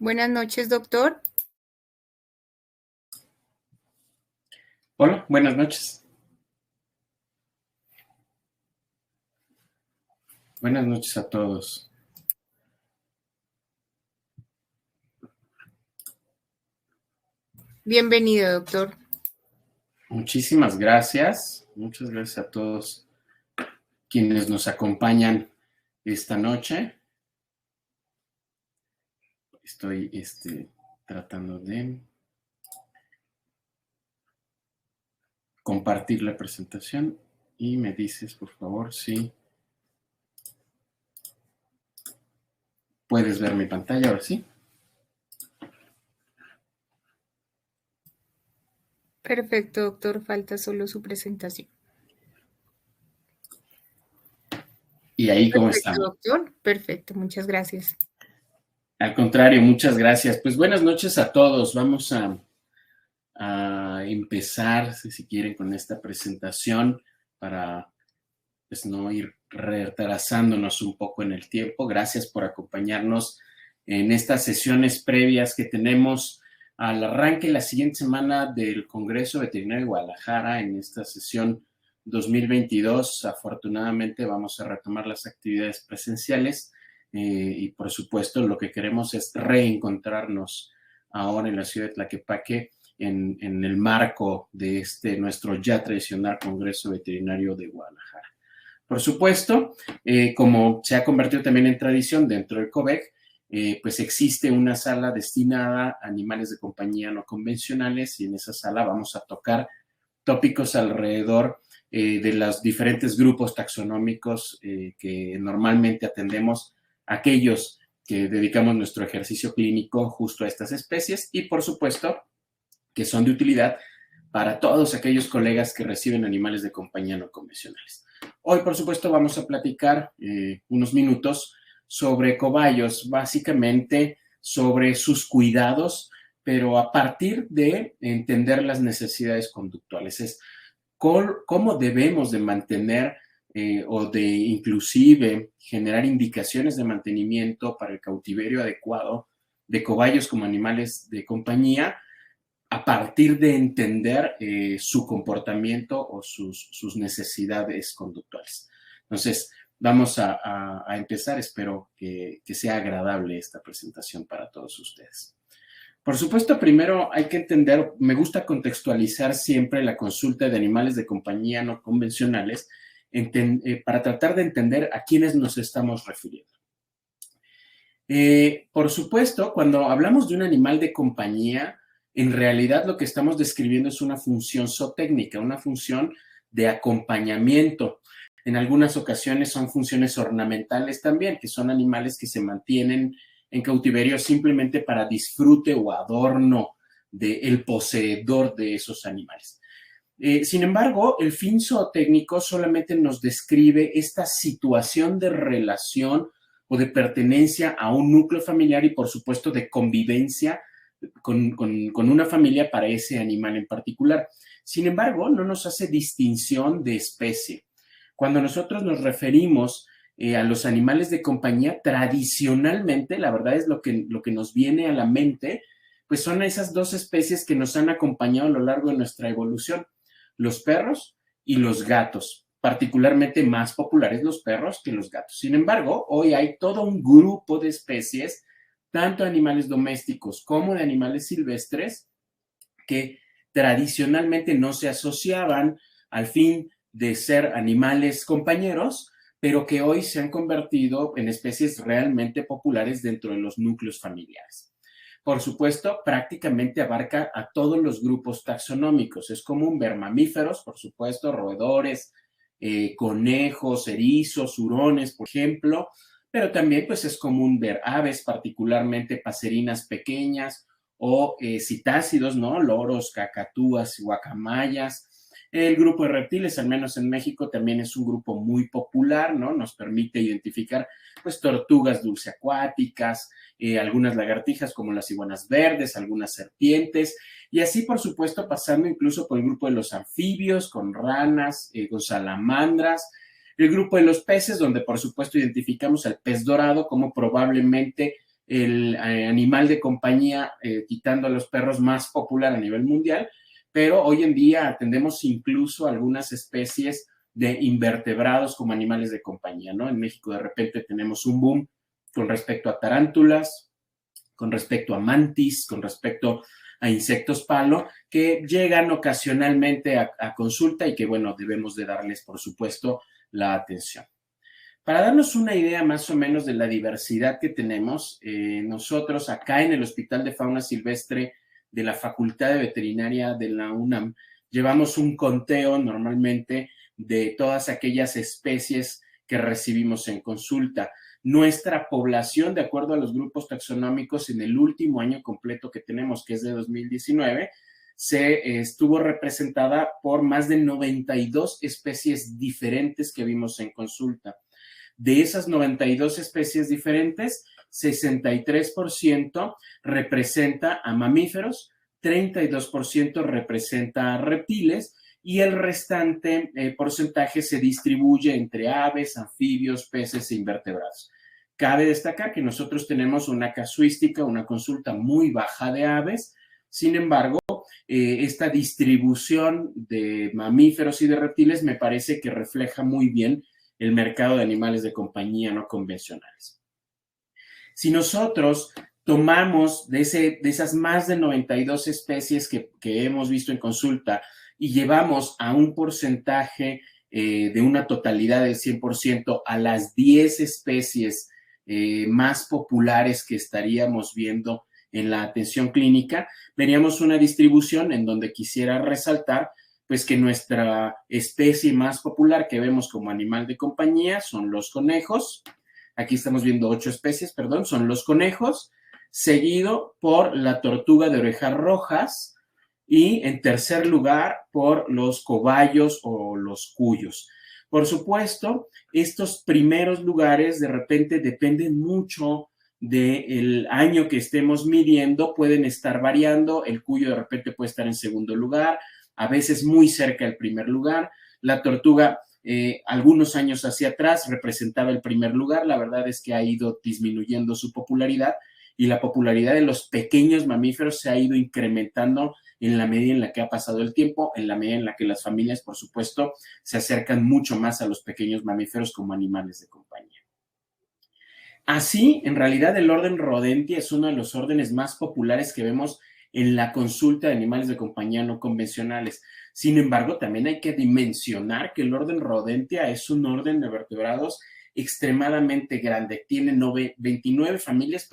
Buenas noches, doctor. Hola, buenas noches. Buenas noches a todos. Bienvenido, doctor. Muchísimas gracias. Muchas gracias a todos quienes nos acompañan esta noche. Estoy tratando de compartir la presentación y me dices, por favor, si puedes ver mi pantalla ahora sí. Perfecto, doctor. Falta solo su presentación. ¿Y ahí cómo Perfecto, estamos? doctor. Perfecto, muchas gracias. Al contrario, muchas gracias. Pues buenas noches a todos. Vamos a empezar, si quieren, con esta presentación para pues no ir retrasándonos un poco en el tiempo. Gracias por acompañarnos en estas sesiones previas que tenemos al arranque la siguiente semana del Congreso Veterinario de Guadalajara. En esta sesión 2022, afortunadamente, vamos a retomar las actividades presenciales y, por supuesto, lo que queremos es reencontrarnos ahora en la ciudad de Tlaquepaque en el marco de nuestro ya tradicional Congreso Veterinario de Guadalajara. Por supuesto, como se ha convertido también en tradición dentro del COVEC, pues existe una sala destinada a animales de compañía no convencionales y en esa sala vamos a tocar tópicos alrededor de los diferentes grupos taxonómicos que normalmente atendemos, aquellos que dedicamos nuestro ejercicio clínico justo a estas especies y, por supuesto, que son de utilidad para todos aquellos colegas que reciben animales de compañía no convencionales. Hoy, por supuesto, vamos a platicar unos minutos sobre cobayos, básicamente sobre sus cuidados, pero a partir de entender las necesidades conductuales. Es cómo debemos de mantener o de inclusive generar indicaciones de mantenimiento para el cautiverio adecuado de cobayos como animales de compañía, a partir de entender su comportamiento o sus necesidades conductuales. Entonces, vamos a empezar. Espero que sea agradable esta presentación para todos ustedes. Por supuesto, primero hay que entender, me gusta contextualizar siempre la consulta de animales de compañía no convencionales para tratar de entender a quiénes nos estamos refiriendo. Por supuesto, cuando hablamos de un animal de compañía, en realidad lo que estamos describiendo es una función zootécnica, una función de acompañamiento. En algunas ocasiones son funciones ornamentales también, que son animales que se mantienen en cautiverio simplemente para disfrute o adorno del poseedor de esos animales. Sin embargo, el fin zootécnico solamente nos describe esta situación de relación o de pertenencia a un núcleo familiar y, por supuesto, de convivencia con una familia para ese animal en particular. Sin embargo, no nos hace distinción de especie. Cuando nosotros nos referimos a los animales de compañía, tradicionalmente, la verdad es lo que nos viene a la mente, pues son esas dos especies que nos han acompañado a lo largo de nuestra evolución, los perros y los gatos, particularmente más populares los perros que los gatos. Sin embargo, hoy hay todo un grupo de especies, tanto de animales domésticos como de animales silvestres, que tradicionalmente no se asociaban al fin de ser animales compañeros, pero que hoy se han convertido en especies realmente populares dentro de los núcleos familiares. Por supuesto, prácticamente abarca a todos los grupos taxonómicos. Es común ver mamíferos, por supuesto, roedores, conejos, erizos, hurones, por ejemplo, pero también pues es común ver aves, particularmente paserinas pequeñas o citácidos, ¿no? Loros, cacatúas, guacamayas. El grupo de reptiles, al menos en México, también es un grupo muy popular, ¿no? Nos permite identificar, pues, tortugas dulceacuáticas, algunas lagartijas como las iguanas verdes, algunas serpientes, y así, por supuesto, pasando incluso por el grupo de los anfibios, con ranas, con salamandras, el grupo de los peces, donde, por supuesto, identificamos al pez dorado como probablemente el animal de compañía, quitando a los perros, más popular a nivel mundial, pero hoy en día atendemos incluso algunas especies de invertebrados como animales de compañía, ¿no? En México de repente tenemos un boom con respecto a tarántulas, con respecto a mantis, con respecto a insectos palo, que llegan ocasionalmente a consulta y que, bueno, debemos de darles, por supuesto, la atención. Para darnos una idea más o menos de la diversidad que tenemos, nosotros acá en el Hospital de Fauna Silvestre de la Facultad de Veterinaria de la UNAM, llevamos un conteo normalmente de todas aquellas especies que recibimos en consulta. Nuestra población, de acuerdo a los grupos taxonómicos, en el último año completo que tenemos, que es de 2019, se estuvo representada por más de 92 especies diferentes que vimos en consulta. De esas 92 especies diferentes, 63% representa a mamíferos, 32% representa a reptiles y el restante porcentaje se distribuye entre aves, anfibios, peces e invertebrados. Cabe destacar que nosotros tenemos una casuística, una consulta muy baja de aves. Sin embargo, esta distribución de mamíferos y de reptiles me parece que refleja muy bien el mercado de animales de compañía no convencionales. Si nosotros tomamos de esas más de 92 especies que hemos visto en consulta y llevamos a un porcentaje de una totalidad del 100% a las 10 especies más populares que estaríamos viendo en la atención clínica, veríamos una distribución en donde quisiera resaltar pues que nuestra especie más popular que vemos como animal de compañía son los conejos. Aquí estamos viendo 8 especies, perdón, son los conejos, seguido por la tortuga de orejas rojas y en tercer lugar por los cobayos o los cuyos. Por supuesto, estos primeros lugares de repente dependen mucho del año que estemos midiendo, pueden estar variando, el cuyo de repente puede estar en segundo lugar, a veces muy cerca del primer lugar. La tortuga, algunos años hacia atrás, representaba el primer lugar. La verdad es que ha ido disminuyendo su popularidad y la popularidad de los pequeños mamíferos se ha ido incrementando en la medida en la que ha pasado el tiempo, en la medida en la que las familias, por supuesto, se acercan mucho más a los pequeños mamíferos como animales de compañía. Así, en realidad, el orden Rodentia es uno de los órdenes más populares que vemos en la consulta de animales de compañía no convencionales. Sin embargo, también hay que dimensionar que el orden Rodentia es un orden de vertebrados extremadamente grande. Tiene 29 familias,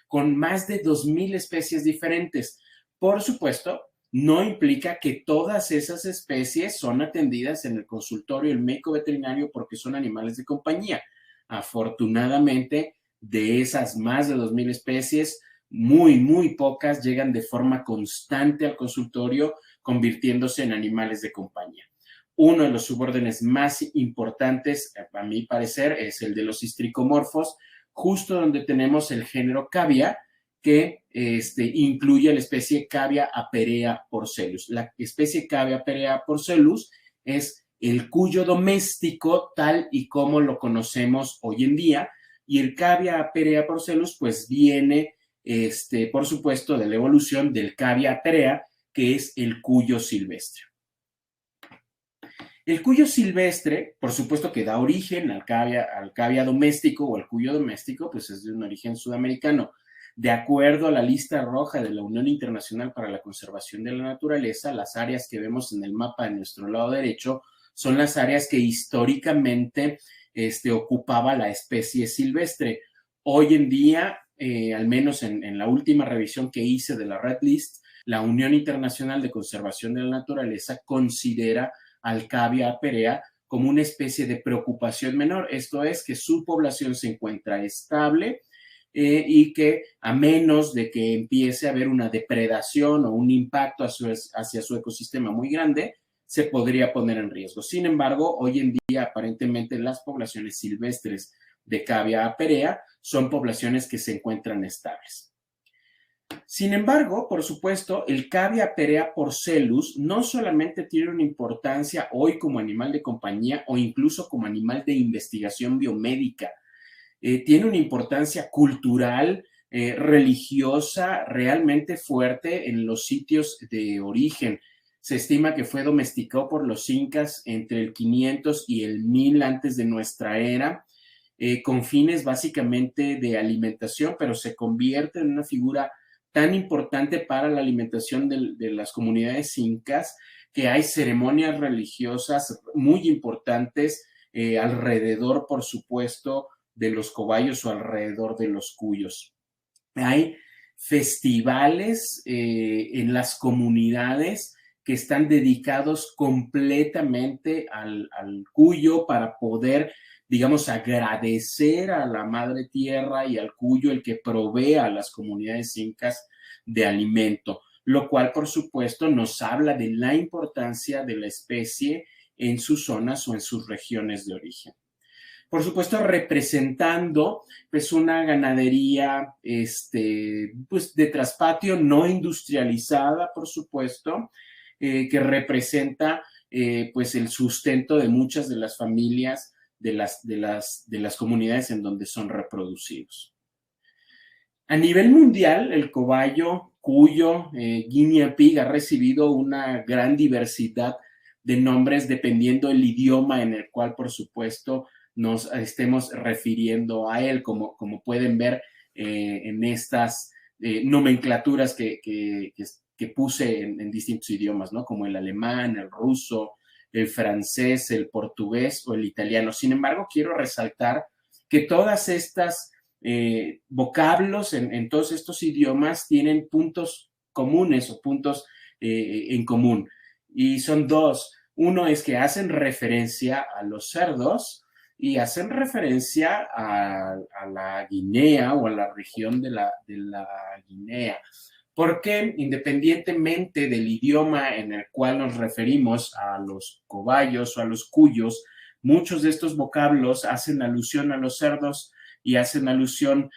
con más de 2,000 especies diferentes. Por supuesto, no implica que todas esas especies son atendidas en el consultorio del médico veterinario porque son animales de compañía. Afortunadamente, de esas más de 2,000 especies, muy pocas llegan de forma constante al consultorio, convirtiéndose en animales de compañía. Uno de los subórdenes más importantes, a mi parecer, es el de los histricomorfos, justo donde tenemos el género Cavia, que incluye la especie Cavia aperea porcellus. La especie Cavia aperea porcellus es el cuyo doméstico tal y como lo conocemos hoy en día, y el Cavia aperea porcellus pues viene, por supuesto, de la evolución del Cavia aperea, que es el cuyo silvestre. El cuyo silvestre, por supuesto, que da origen al cavia doméstico o al cuyo doméstico, pues es de un origen sudamericano. De acuerdo a la lista roja de la Unión Internacional para la Conservación de la Naturaleza, las áreas que vemos en el mapa de nuestro lado derecho son las áreas que históricamente ocupaba la especie silvestre. Hoy en día, al menos en la última revisión que hice de la Red List, la Unión Internacional de Conservación de la Naturaleza considera al Cavia aperea como una especie de preocupación menor. Esto es que su población se encuentra estable y que a menos de que empiece a haber una depredación o un impacto hacia su ecosistema muy grande, se podría poner en riesgo. Sin embargo, hoy en día aparentemente las poblaciones silvestres de Cavia aperea son poblaciones que se encuentran estables. Sin embargo, por supuesto, el Cavia aperea porcellus no solamente tiene una importancia hoy como animal de compañía o incluso como animal de investigación biomédica. tiene una importancia cultural, religiosa realmente fuerte en los sitios de origen. Se estima que fue domesticado por los incas entre el 500 y el 1000 antes de nuestra era, con fines básicamente de alimentación, pero se convierte en una figura tan importante para la alimentación de las comunidades incas que hay ceremonias religiosas muy importantes alrededor, por supuesto, de los cobayos o alrededor de los cuyos. Hay festivales en las comunidades que están dedicados completamente al cuyo para poder, digamos, agradecer a la madre tierra y al cuyo el que provee a las comunidades incas de alimento, lo cual, por supuesto, nos habla de la importancia de la especie en sus zonas o en sus regiones de origen. Por supuesto, representando pues una ganadería pues, de traspatio no industrializada, por supuesto, que representa pues el sustento de muchas de las familias de las comunidades en donde son reproducidos. A nivel mundial, el cobayo, cuyo, guinea pig ha recibido una gran diversidad de nombres dependiendo del idioma en el cual, por supuesto, nos estemos refiriendo a él, como pueden ver en estas nomenclaturas que puse en distintos idiomas, ¿no? Como el alemán, el ruso, el francés, el portugués o el italiano. Sin embargo, quiero resaltar que todas estas vocablos en todos estos idiomas tienen puntos comunes o puntos en común. Y son dos. Uno es que hacen referencia a los cerdos y hacen referencia a la Guinea o a la región de la Guinea. Porque independientemente del idioma en el cual nos referimos a los cobayos o a los cuyos, muchos de estos vocablos hacen alusión a los cerdos y hacen alusión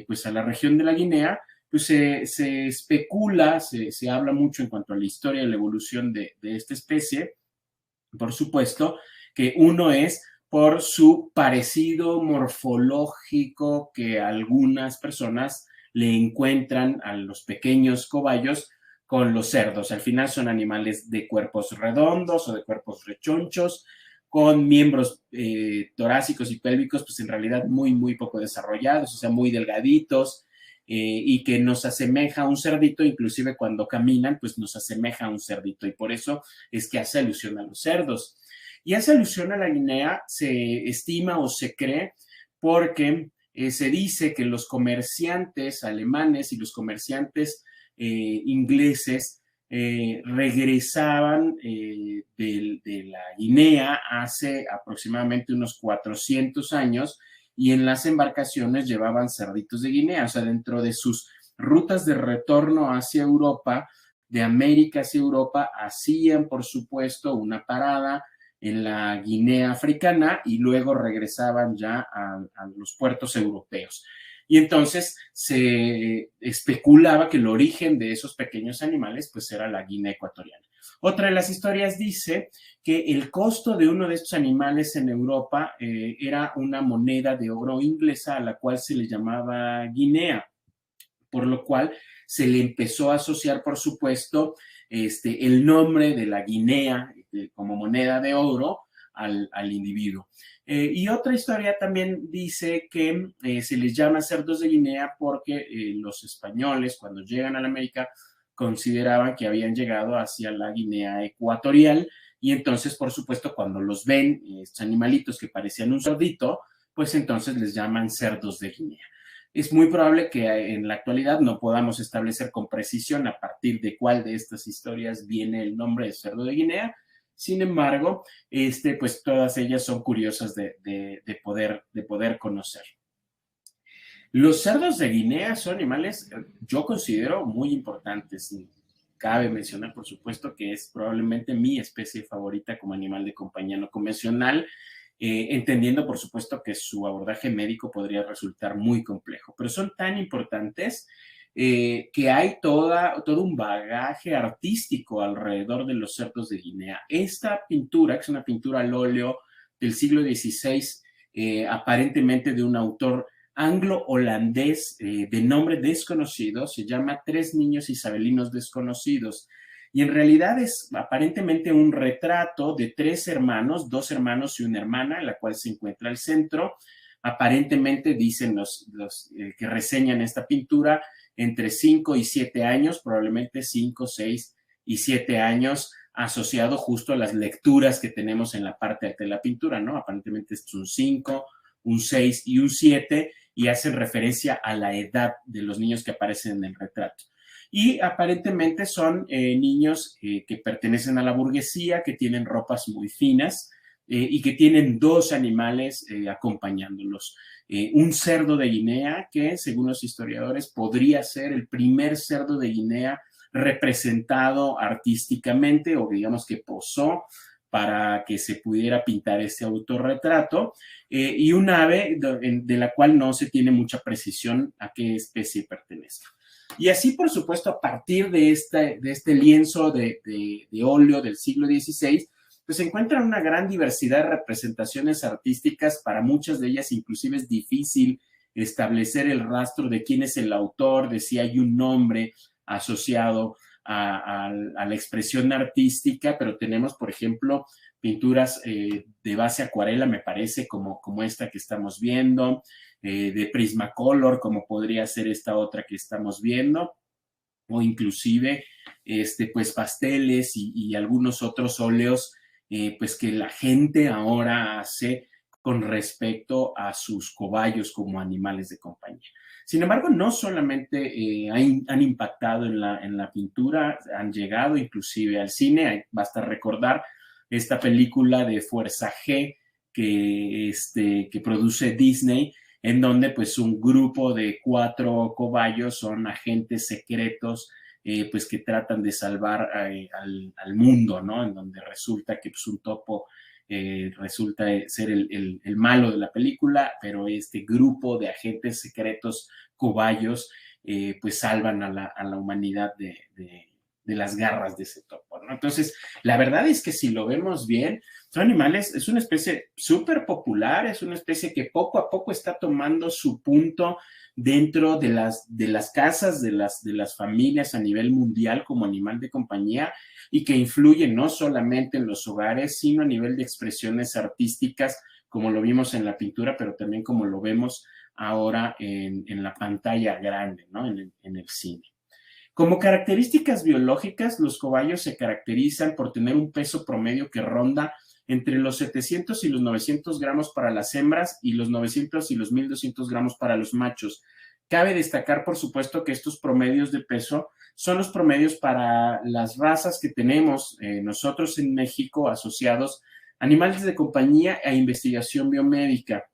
pues a la región de la Guinea, pues se especula, se habla mucho en cuanto a la historia y la evolución de esta especie, por supuesto, que uno es por su parecido morfológico que algunas personas le encuentran a los pequeños cobayos con los cerdos. Al final son animales de cuerpos redondos o de cuerpos rechonchos, con miembros torácicos y pélvicos, pues en realidad muy, muy poco desarrollados, o sea, muy delgaditos, y que nos asemeja a un cerdito, inclusive cuando caminan, pues nos asemeja a un cerdito, y por eso es que hace alusión a los cerdos. Y hace alusión a la Guinea, se estima o se cree, porque se dice que los comerciantes alemanes y los comerciantes ingleses regresaban de la Guinea hace aproximadamente unos 400 años y en las embarcaciones llevaban cerditos de Guinea, o sea, dentro de sus rutas de retorno hacia Europa, de América hacia Europa, hacían, por supuesto, una parada en la Guinea africana y luego regresaban ya a los puertos europeos. Y entonces se especulaba que el origen de esos pequeños animales pues era la Guinea ecuatoriana. Otra de las historias dice que el costo de uno de estos animales en Europa era una moneda de oro inglesa a la cual se le llamaba guinea, por lo cual se le empezó a asociar, por supuesto, el nombre de la guinea como moneda de oro al individuo. Y otra historia también dice que se les llama cerdos de Guinea porque los españoles, cuando llegan a la América, consideraban que habían llegado hacia la Guinea ecuatorial y entonces, por supuesto, cuando los ven, estos animalitos que parecían un cerdito, pues entonces les llaman cerdos de Guinea. Es muy probable que en la actualidad no podamos establecer con precisión a partir de cuál de estas historias viene el nombre de cerdo de Guinea. Sin embargo, pues todas ellas son curiosas de poder conocer. Los cerdos de Guinea son animales, yo considero, muy importantes. Cabe mencionar, por supuesto, que es probablemente mi especie favorita como animal de compañía no convencional, entendiendo, por supuesto, que su abordaje médico podría resultar muy complejo, pero son tan importantes que hay todo un bagaje artístico alrededor de los cerdos de Guinea. Esta pintura, que es una pintura al óleo del siglo XVI, aparentemente de un autor anglo-holandés de nombre desconocido, se llama Tres niños isabelinos desconocidos. Y en realidad es aparentemente un retrato de tres hermanos, dos hermanos y una hermana, la cual se encuentra al centro. Aparentemente dicen los que reseñan esta pintura entre 5 y 7 años, probablemente 5, 6 y 7 años, asociado justo a las lecturas que tenemos en la parte alta de la pintura, ¿no? Aparentemente es un 5, un 6 y un 7, y hacen referencia a la edad de los niños que aparecen en el retrato. Y aparentemente son niños que pertenecen a la burguesía, que tienen ropas muy finas y que tienen dos animales acompañándolos. Un cerdo de Guinea, que según los historiadores podría ser el primer cerdo de Guinea representado artísticamente, o digamos que posó para que se pudiera pintar este autorretrato, y un ave de la cual no se tiene mucha precisión a qué especie pertenece. Y así, por supuesto, a partir de este lienzo de óleo del siglo XVI, pues se encuentra una gran diversidad de representaciones artísticas. Para muchas de ellas inclusive es difícil establecer el rastro de quién es el autor, de si hay un nombre asociado a la expresión artística, pero tenemos, por ejemplo, pinturas de base acuarela, me parece, como esta que estamos viendo, de Prismacolor, como podría ser esta otra que estamos viendo, o inclusive pues pasteles y algunos otros óleos pues que la gente ahora hace con respecto a sus cobayos como animales de compañía. Sin embargo, no solamente han impactado en la pintura, han llegado inclusive al cine. Basta recordar esta película de Fuerza G que produce Disney, en donde pues un grupo de 4 cobayos son agentes secretos pues que tratan de salvar al mundo, ¿no? En donde resulta que pues, un topo resulta ser el malo de la película, pero este grupo de agentes secretos cobayos pues salvan a la humanidad de las garras de ese topo, ¿no? Entonces, la verdad es que si lo vemos bien, son animales, es una especie súper popular, es una especie que poco a poco está tomando su punto dentro de las casas, de las familias a nivel mundial como animal de compañía, y que influye no solamente en los hogares, sino a nivel de expresiones artísticas, como lo vimos en la pintura, pero también como lo vemos ahora en la pantalla grande, ¿no? En el cine. Como características biológicas, los cobayos se caracterizan por tener un peso promedio que ronda entre los 700 y los 900 gramos para las hembras y los 900 y los 1200 gramos para los machos. Cabe destacar, por supuesto, que estos promedios de peso son los promedios para las razas que tenemos nosotros en México asociados a animales de compañía e investigación biomédica.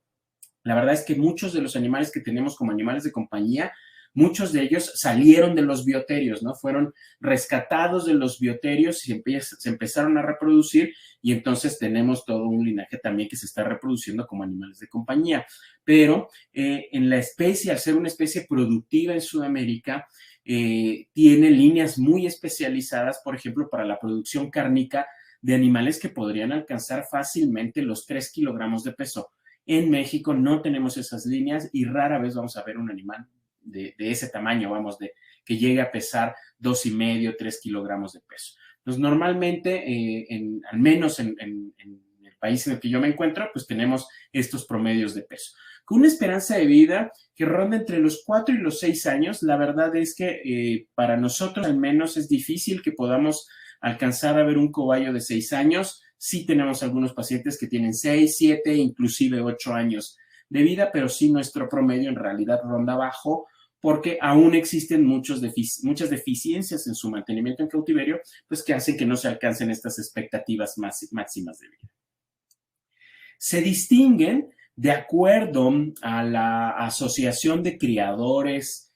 La verdad es que muchos de los animales que tenemos como animales de compañía, muchos de ellos salieron de los bioterios, ¿no? Fueron rescatados de los bioterios y se empezaron a reproducir, y entonces tenemos todo un linaje también que se está reproduciendo como animales de compañía. Pero en la especie, al ser una especie productiva en Sudamérica, tiene líneas muy especializadas, por ejemplo, para la producción cárnica de animales que podrían alcanzar fácilmente los 3 kilogramos de peso. En México no tenemos esas líneas y rara vez vamos a ver un animal de ese tamaño, vamos, que llegue a pesar 2,5, 3 kilogramos de peso. Entonces, normalmente, al menos en el país en el que yo me encuentro, pues tenemos estos promedios de peso. Con una esperanza de vida que ronda entre los 4 y los 6 años, la verdad es que para nosotros al menos es difícil que podamos alcanzar a ver un cobayo de 6 años. Sí tenemos algunos pacientes que tienen 6, 7, inclusive 8 años de vida, pero sí nuestro promedio en realidad ronda bajo, porque aún existen muchas deficiencias en su mantenimiento en cautiverio, pues que hacen que no se alcancen estas expectativas máximas de vida. Se distinguen de acuerdo a la Asociación de Criadores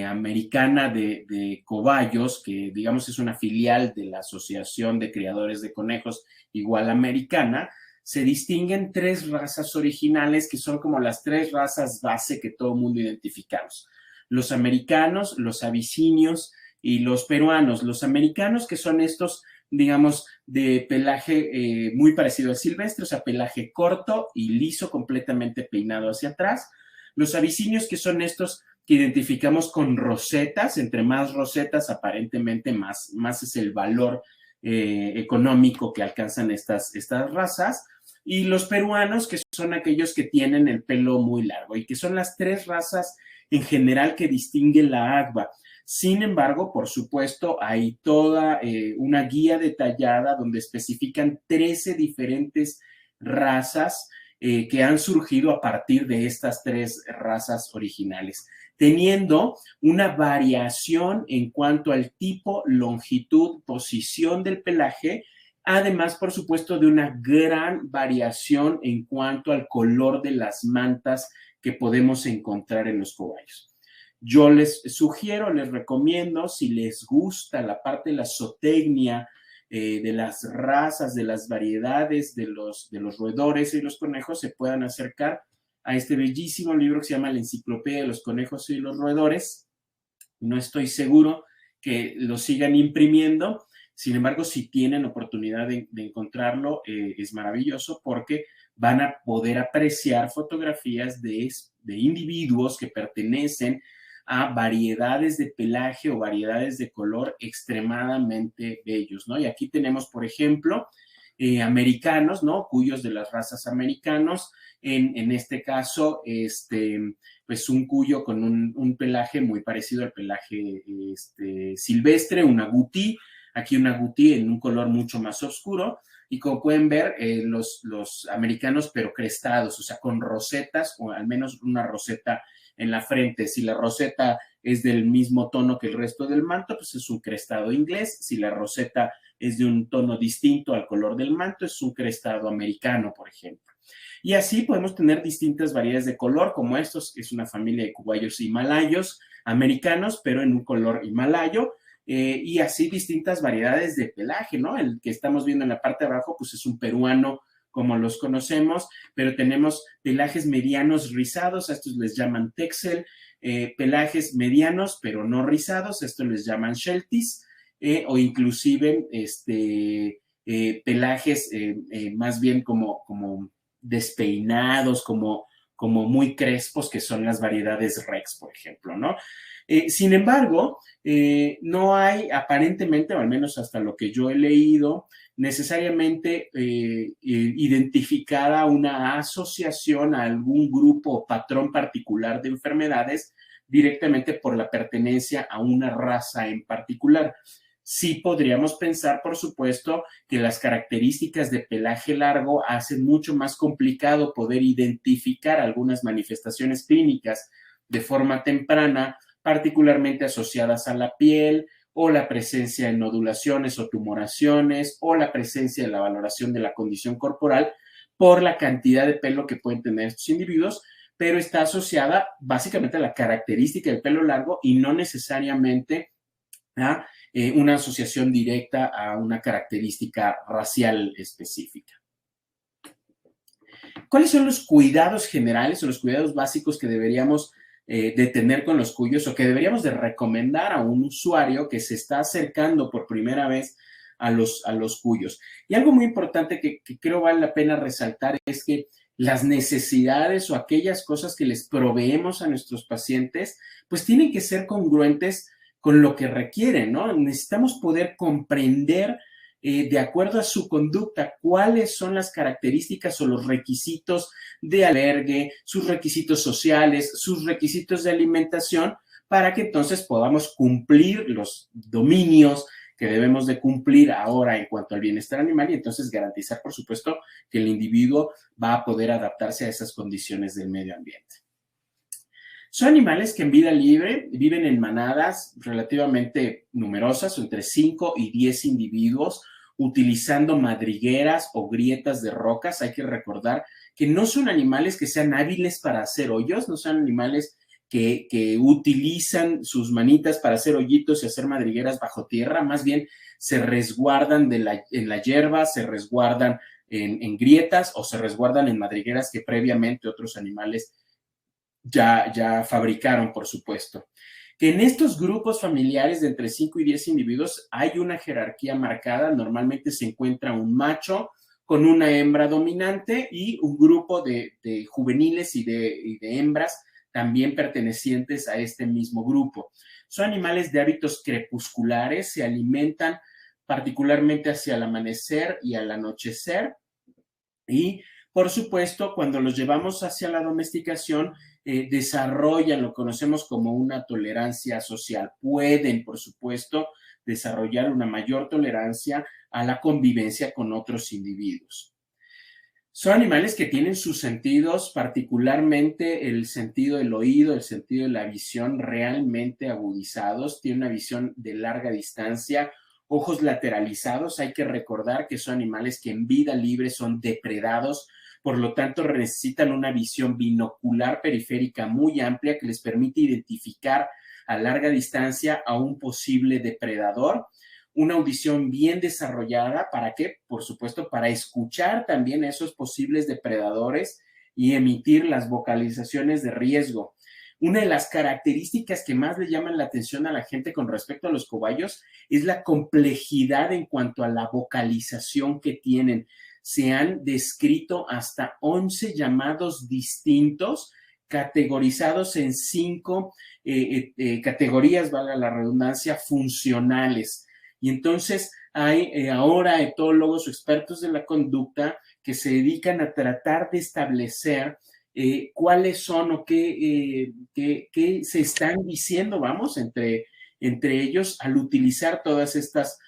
Americana de Cobayos, que digamos es una filial de la Asociación de Criadores de Conejos igual americana. Se distinguen 3 razas originales que son como las 3 razas base que todo el mundo identificamos. Los americanos, los abisinios y los peruanos. Los americanos, que son estos, digamos, de pelaje muy parecido al silvestre, o sea, pelaje corto y liso, completamente peinado hacia atrás. Los abisinios, que son estos que identificamos con rosetas, entre más rosetas, aparentemente más es el valor económico que alcanzan estas razas. Y los peruanos, que son aquellos que tienen el pelo muy largo y que son las tres razas en general que distinguen la AGBA. Sin embargo, por supuesto, hay toda una guía detallada donde especifican 13 diferentes razas que han surgido a partir de estas tres razas originales, teniendo una variación en cuanto al tipo, longitud, posición del pelaje, además, por supuesto, de una gran variación en cuanto al color de las mantas que podemos encontrar en los cobayos. Yo les sugiero, les recomiendo, si les gusta la parte de la zootecnia, de las razas, de las variedades de los roedores y los conejos, se puedan acercar a este bellísimo libro que se llama La Enciclopedia de los Conejos y los Roedores. No estoy seguro que lo sigan imprimiendo, sin embargo, si tienen oportunidad de encontrarlo, es maravilloso porque van a poder apreciar fotografías de individuos que pertenecen a variedades de pelaje o variedades de color extremadamente bellos, ¿no? Y aquí tenemos, por ejemplo, americanos, ¿no? Cuyos de las razas americanos, en este caso, pues un cuyo con un pelaje muy parecido al pelaje silvestre, un agutí, aquí un agutí en un color mucho más oscuro, y como pueden ver, los americanos pero crestados, o sea, con rosetas, o al menos una roseta en la frente. Si la roseta es del mismo tono que el resto del manto, pues es un crestado inglés. Si la roseta es de un tono distinto al color del manto, es un crestado americano, por ejemplo. Y así podemos tener distintas variedades de color, como estos, que es una familia de cobayos himalayos americanos, pero en un color himalayo. Y así distintas variedades de pelaje, ¿no? El que estamos viendo en la parte de abajo, pues es un peruano como los conocemos, pero tenemos pelajes medianos rizados, a estos les llaman texel, pelajes medianos pero no rizados, a estos les llaman shelties, o inclusive pelajes más bien como despeinados, como muy crespos, que son las variedades Rex, por ejemplo, ¿no? Sin embargo, no hay aparentemente, o al menos hasta lo que yo he leído, necesariamente identificada una asociación a algún grupo o patrón particular de enfermedades directamente por la pertenencia a una raza en particular. Sí podríamos pensar, por supuesto, que las características de pelaje largo hacen mucho más complicado poder identificar algunas manifestaciones clínicas de forma temprana, particularmente asociadas a la piel, o la presencia de nodulaciones o tumoraciones, o la presencia de la valoración de la condición corporal por la cantidad de pelo que pueden tener estos individuos, pero está asociada básicamente a la característica del pelo largo y no necesariamente a una asociación directa a una característica racial específica. ¿Cuáles son los cuidados generales o los cuidados básicos que deberíamos de tener con los cuyos, o que deberíamos de recomendar a un usuario que se está acercando por primera vez a los cuyos? Y algo muy importante que creo vale la pena resaltar es que las necesidades o aquellas cosas que les proveemos a nuestros pacientes, pues tienen que ser congruentes con lo que requieren, ¿no? Necesitamos poder comprender de acuerdo a su conducta, cuáles son las características o los requisitos de albergue, sus requisitos sociales, sus requisitos de alimentación, para que entonces podamos cumplir los dominios que debemos de cumplir ahora en cuanto al bienestar animal, y entonces garantizar, por supuesto, que el individuo va a poder adaptarse a esas condiciones del medio ambiente. Son animales que en vida libre viven en manadas relativamente numerosas, entre 5 y 10 individuos, utilizando madrigueras o grietas de rocas. Hay que recordar que no son animales que sean hábiles para hacer hoyos, no son animales que utilizan sus manitas para hacer hoyitos y hacer madrigueras bajo tierra, más bien se resguardan en la hierba, se resguardan en grietas o se resguardan en madrigueras que previamente otros animales ya fabricaron, por supuesto. que en estos grupos familiares de entre 5 y 10 individuos hay una jerarquía marcada. Normalmente se encuentra un macho con una hembra dominante y un grupo de juveniles y de hembras también pertenecientes a este mismo grupo. Son animales de hábitos crepusculares, se alimentan particularmente hacia el amanecer y al anochecer, y por supuesto cuando los llevamos hacia la domesticación desarrollan lo que conocemos como una tolerancia social. Pueden, por supuesto, desarrollar una mayor tolerancia a la convivencia con otros individuos. Son animales que tienen sus sentidos, particularmente el sentido del oído, el sentido de la visión, realmente agudizados. Tienen una visión de larga distancia, ojos lateralizados. Hay que recordar que son animales que en vida libre son depredados, por lo tanto necesitan una visión binocular periférica muy amplia que les permite identificar a larga distancia a un posible depredador. Una audición bien desarrollada, ¿para qué? Por supuesto, para escuchar también a esos posibles depredadores y emitir las vocalizaciones de riesgo. Una de las características que más le llaman la atención a la gente con respecto a los cobayos es la complejidad en cuanto a la vocalización que tienen. Se han descrito hasta 11 llamados distintos, categorizados en 5 categorías, valga la redundancia, funcionales. Y entonces hay ahora etólogos o expertos de la conducta que se dedican a tratar de establecer cuáles son o qué se están diciendo, vamos, entre ellos al utilizar todas estas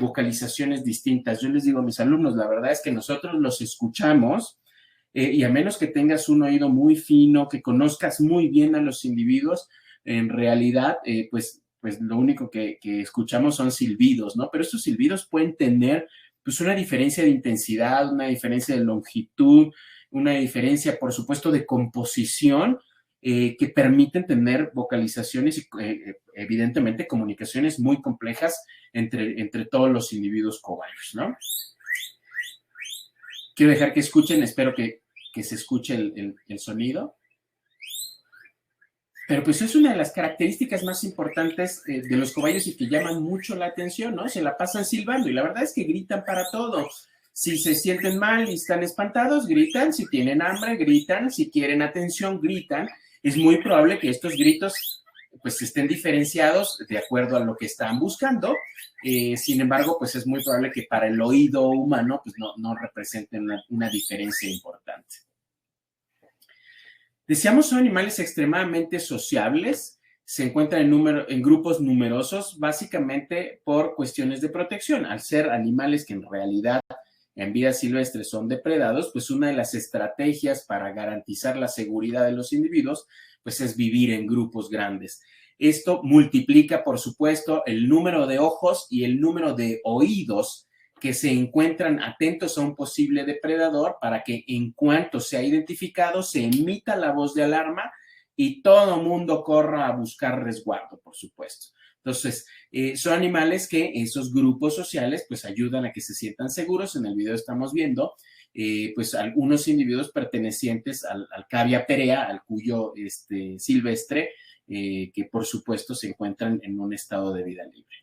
vocalizaciones distintas. Yo les digo a mis alumnos, la verdad es que nosotros los escuchamos y a menos que tengas un oído muy fino, que conozcas muy bien a los individuos, en realidad, pues lo único que escuchamos son silbidos, ¿no? Pero estos silbidos pueden tener pues una diferencia de intensidad, una diferencia de longitud, una diferencia, por supuesto, de composición que permiten tener vocalizaciones y evidentemente comunicaciones muy complejas entre todos los individuos cobayos, ¿no? Quiero dejar que escuchen, espero que se escuche el sonido. Pero pues es una de las características más importantes de los cobayos y que llaman mucho la atención, ¿no? Se la pasan silbando y la verdad es que gritan para todo. Si se sienten mal y están espantados, gritan. Si tienen hambre, gritan. Si quieren atención, gritan. Es muy probable que estos gritos pues estén diferenciados de acuerdo a lo que están buscando. Sin embargo, pues es muy probable que para el oído humano pues no representen una diferencia importante. Decíamos, son animales extremadamente sociables, se encuentran en grupos numerosos, básicamente por cuestiones de protección. Al ser animales que en realidad en vida silvestre son depredados, pues una de las estrategias para garantizar la seguridad de los individuos, pues es vivir en grupos grandes. Esto multiplica, por supuesto, el número de ojos y el número de oídos que se encuentran atentos a un posible depredador para que en cuanto sea identificado se emita la voz de alarma y todo mundo corra a buscar resguardo, por supuesto. Entonces, son animales que esos grupos sociales pues ayudan a que se sientan seguros. En el video estamos viendo pues algunos individuos pertenecientes al cavia perea, al cuyo silvestre, que por supuesto se encuentran en un estado de vida libre.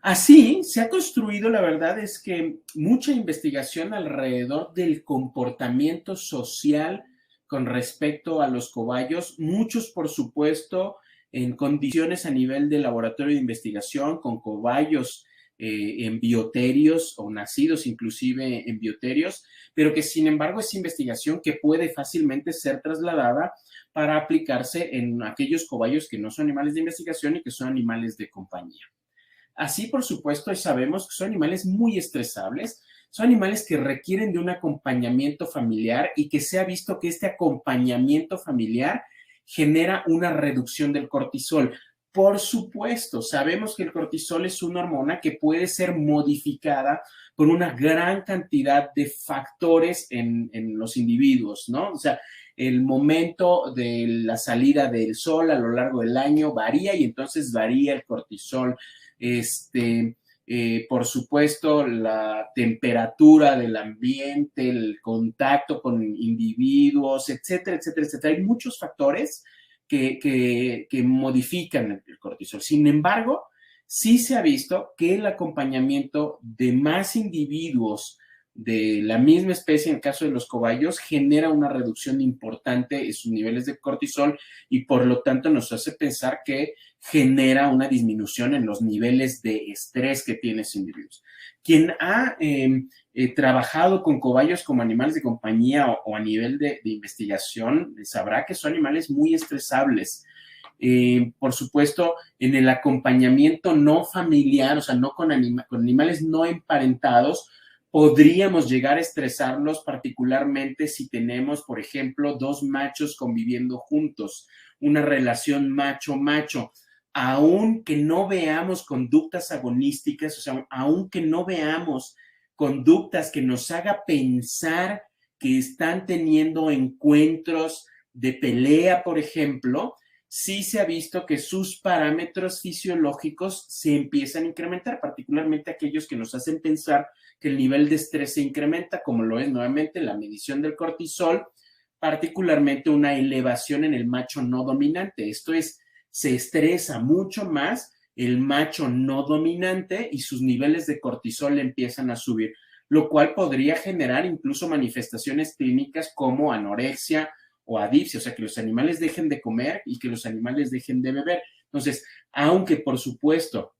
Así se ha construido, la verdad es que mucha investigación alrededor del comportamiento social con respecto a los cobayos, muchos por supuesto en condiciones a nivel de laboratorio de investigación con cobayos en bioterios o nacidos inclusive en bioterios, pero que sin embargo es investigación que puede fácilmente ser trasladada para aplicarse en aquellos cobayos que no son animales de investigación y que son animales de compañía. Así, por supuesto, sabemos que son animales muy estresables, son animales que requieren de un acompañamiento familiar y que se ha visto que este acompañamiento familiar genera una reducción del cortisol. Por supuesto, sabemos que el cortisol es una hormona que puede ser modificada por una gran cantidad de factores en los individuos, ¿no? O sea, el momento de la salida del sol a lo largo del año varía y entonces varía el cortisol. Por supuesto, la temperatura del ambiente, el contacto con individuos, etcétera, etcétera, etcétera. Hay muchos factores que modifican el cortisol. Sin embargo, sí se ha visto que el acompañamiento de más individuos de la misma especie, en el caso de los cobayos, genera una reducción importante en sus niveles de cortisol y por lo tanto nos hace pensar que genera una disminución en los niveles de estrés que tienen esos individuos. Quien ha trabajado con cobayos como animales de compañía o a nivel de investigación sabrá que son animales muy estresables. Por supuesto, en el acompañamiento no familiar, o sea, no con animales no emparentados, podríamos llegar a estresarlos, particularmente si tenemos, por ejemplo, dos machos conviviendo juntos, una relación macho-macho. Aunque no veamos conductas agonísticas, o sea, aunque no veamos conductas que nos haga pensar que están teniendo encuentros de pelea, por ejemplo, sí se ha visto que sus parámetros fisiológicos se empiezan a incrementar, particularmente aquellos que nos hacen pensar que el nivel de estrés se incrementa, como lo es nuevamente la medición del cortisol, particularmente una elevación en el macho no dominante. Esto es, se estresa mucho más el macho no dominante y sus niveles de cortisol empiezan a subir, lo cual podría generar incluso manifestaciones clínicas como anorexia o adipsia, o sea, que los animales dejen de comer y que los animales dejen de beber. Entonces, aunque por supuesto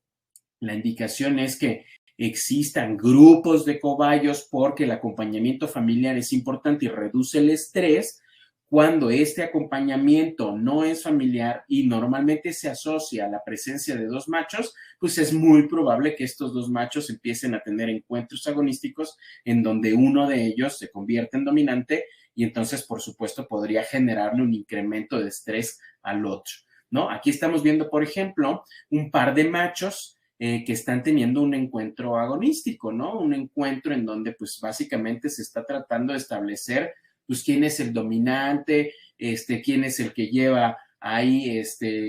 la indicación es que existan grupos de cobayos porque el acompañamiento familiar es importante y reduce el estrés, cuando este acompañamiento no es familiar y normalmente se asocia a la presencia de dos machos, pues es muy probable que estos dos machos empiecen a tener encuentros agonísticos en donde uno de ellos se convierte en dominante y entonces, por supuesto, podría generarle un incremento de estrés al otro, ¿no? Aquí estamos viendo, por ejemplo, un par de machos que están teniendo un encuentro agonístico, ¿no? Un encuentro en donde, pues, básicamente se está tratando de establecer, pues, quién es el dominante, quién es el que lleva ahí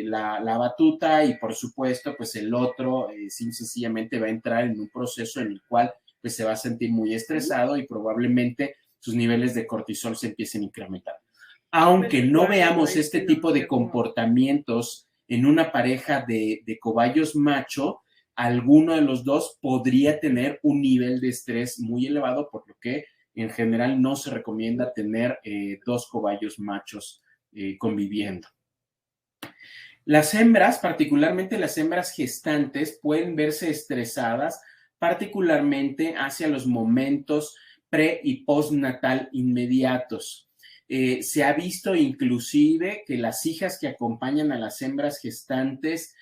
la batuta y, por supuesto, pues, el otro sencillamente va a entrar en un proceso en el cual, pues, se va a sentir muy estresado y probablemente sus niveles de cortisol se empiecen a incrementar. Aunque no veamos este tipo de comportamientos en una pareja de cobayos macho, alguno de los dos podría tener un nivel de estrés muy elevado, por lo que en general no se recomienda tener dos cobayos machos conviviendo. Las hembras, particularmente las hembras gestantes, pueden verse estresadas, particularmente hacia los momentos pre y postnatal inmediatos. Se ha visto inclusive que las hijas que acompañan a las hembras gestantes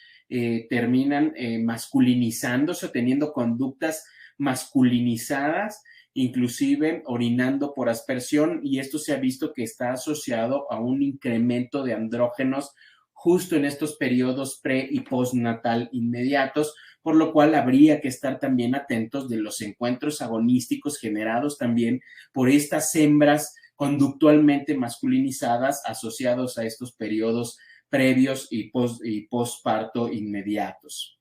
terminan masculinizándose o teniendo conductas masculinizadas, inclusive orinando por aspersión, y esto se ha visto que está asociado a un incremento de andrógenos justo en estos periodos pre y postnatal inmediatos, por lo cual habría que estar también atentos de los encuentros agonísticos generados también por estas hembras conductualmente masculinizadas asociados a estos periodos previos y postparto inmediatos.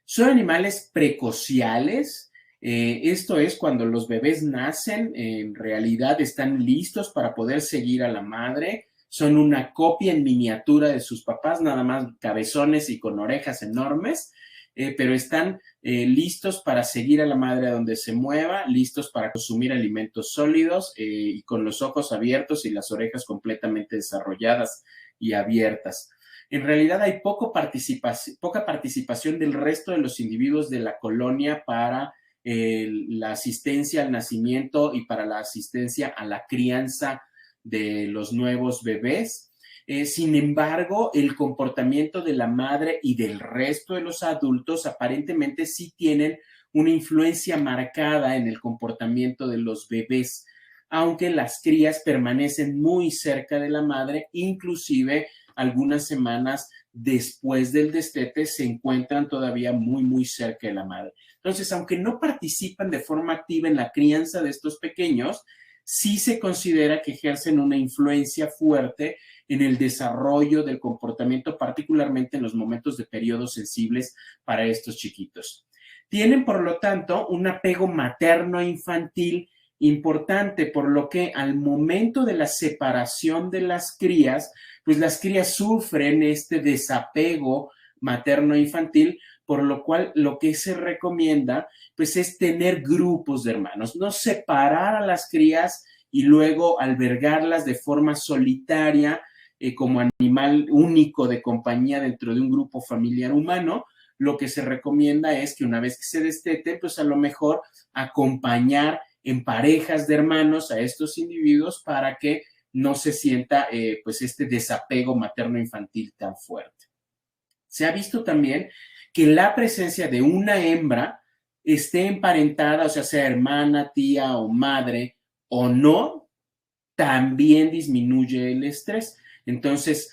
Son animales precociales. Esto es cuando los bebés nacen, en realidad están listos para poder seguir a la madre. Son una copia en miniatura de sus papás, nada más cabezones y con orejas enormes, pero están listos para seguir a la madre a donde se mueva, listos para consumir alimentos sólidos y con los ojos abiertos y las orejas completamente desarrolladas y abiertas. En realidad hay poca participación del resto de los individuos de la colonia para la asistencia al nacimiento y para la asistencia a la crianza de los nuevos bebés. Sin embargo, el comportamiento de la madre y del resto de los adultos aparentemente sí tienen una influencia marcada en el comportamiento de los bebés, aunque las crías permanecen muy cerca de la madre, inclusive algunas semanas después del destete se encuentran todavía muy cerca de la madre. Entonces, aunque no participan de forma activa en la crianza de estos pequeños, sí se considera que ejercen una influencia fuerte en el desarrollo del comportamiento, particularmente en los momentos de periodos sensibles para estos chiquitos. Tienen, por lo tanto, un apego materno-infantil importante, por lo que al momento de la separación de las crías, pues las crías sufren este desapego materno-infantil, por lo cual lo que se recomienda pues es tener grupos de hermanos, no separar a las crías y luego albergarlas de forma solitaria como animal único de compañía dentro de un grupo familiar humano. Lo que se recomienda es que una vez que se destete, pues a lo mejor acompañar en parejas de hermanos a estos individuos para que no se sienta pues este desapego materno-infantil tan fuerte. Se ha visto también que la presencia de una hembra esté emparentada, o sea hermana, tía o madre o no, también disminuye el estrés. Entonces,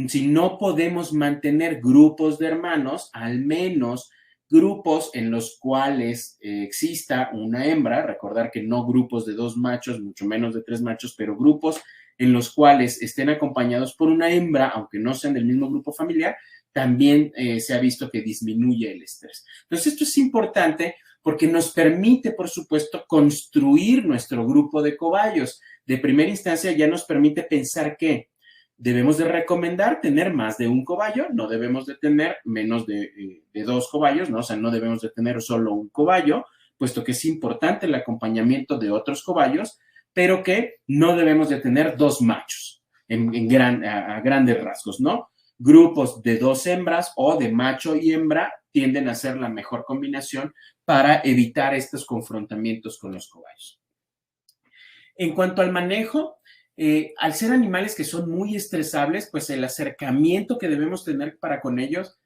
si no podemos mantener grupos de hermanos, al menos grupos en los cuales exista una hembra, recordar que no grupos de 2 machos, mucho menos de 3 machos, pero grupos en los cuales estén acompañados por una hembra, aunque no sean del mismo grupo familiar, también se ha visto que disminuye el estrés. Entonces, esto es importante porque nos permite, por supuesto, construir nuestro grupo de cobayos. De primera instancia, ya nos permite pensar que debemos de recomendar tener más de un cobayo, no debemos de tener menos de 2 cobayos, ¿no? O sea, no debemos de tener solo un cobayo, puesto que es importante el acompañamiento de otros cobayos, pero que no debemos de tener 2 machos a grandes rasgos, ¿no? Grupos de 2 hembras o de macho y hembra tienden a ser la mejor combinación para evitar estos confrontamientos con los cobayos. En cuanto al manejo, al ser animales que son muy estresables, pues el acercamiento que debemos tener para con ellos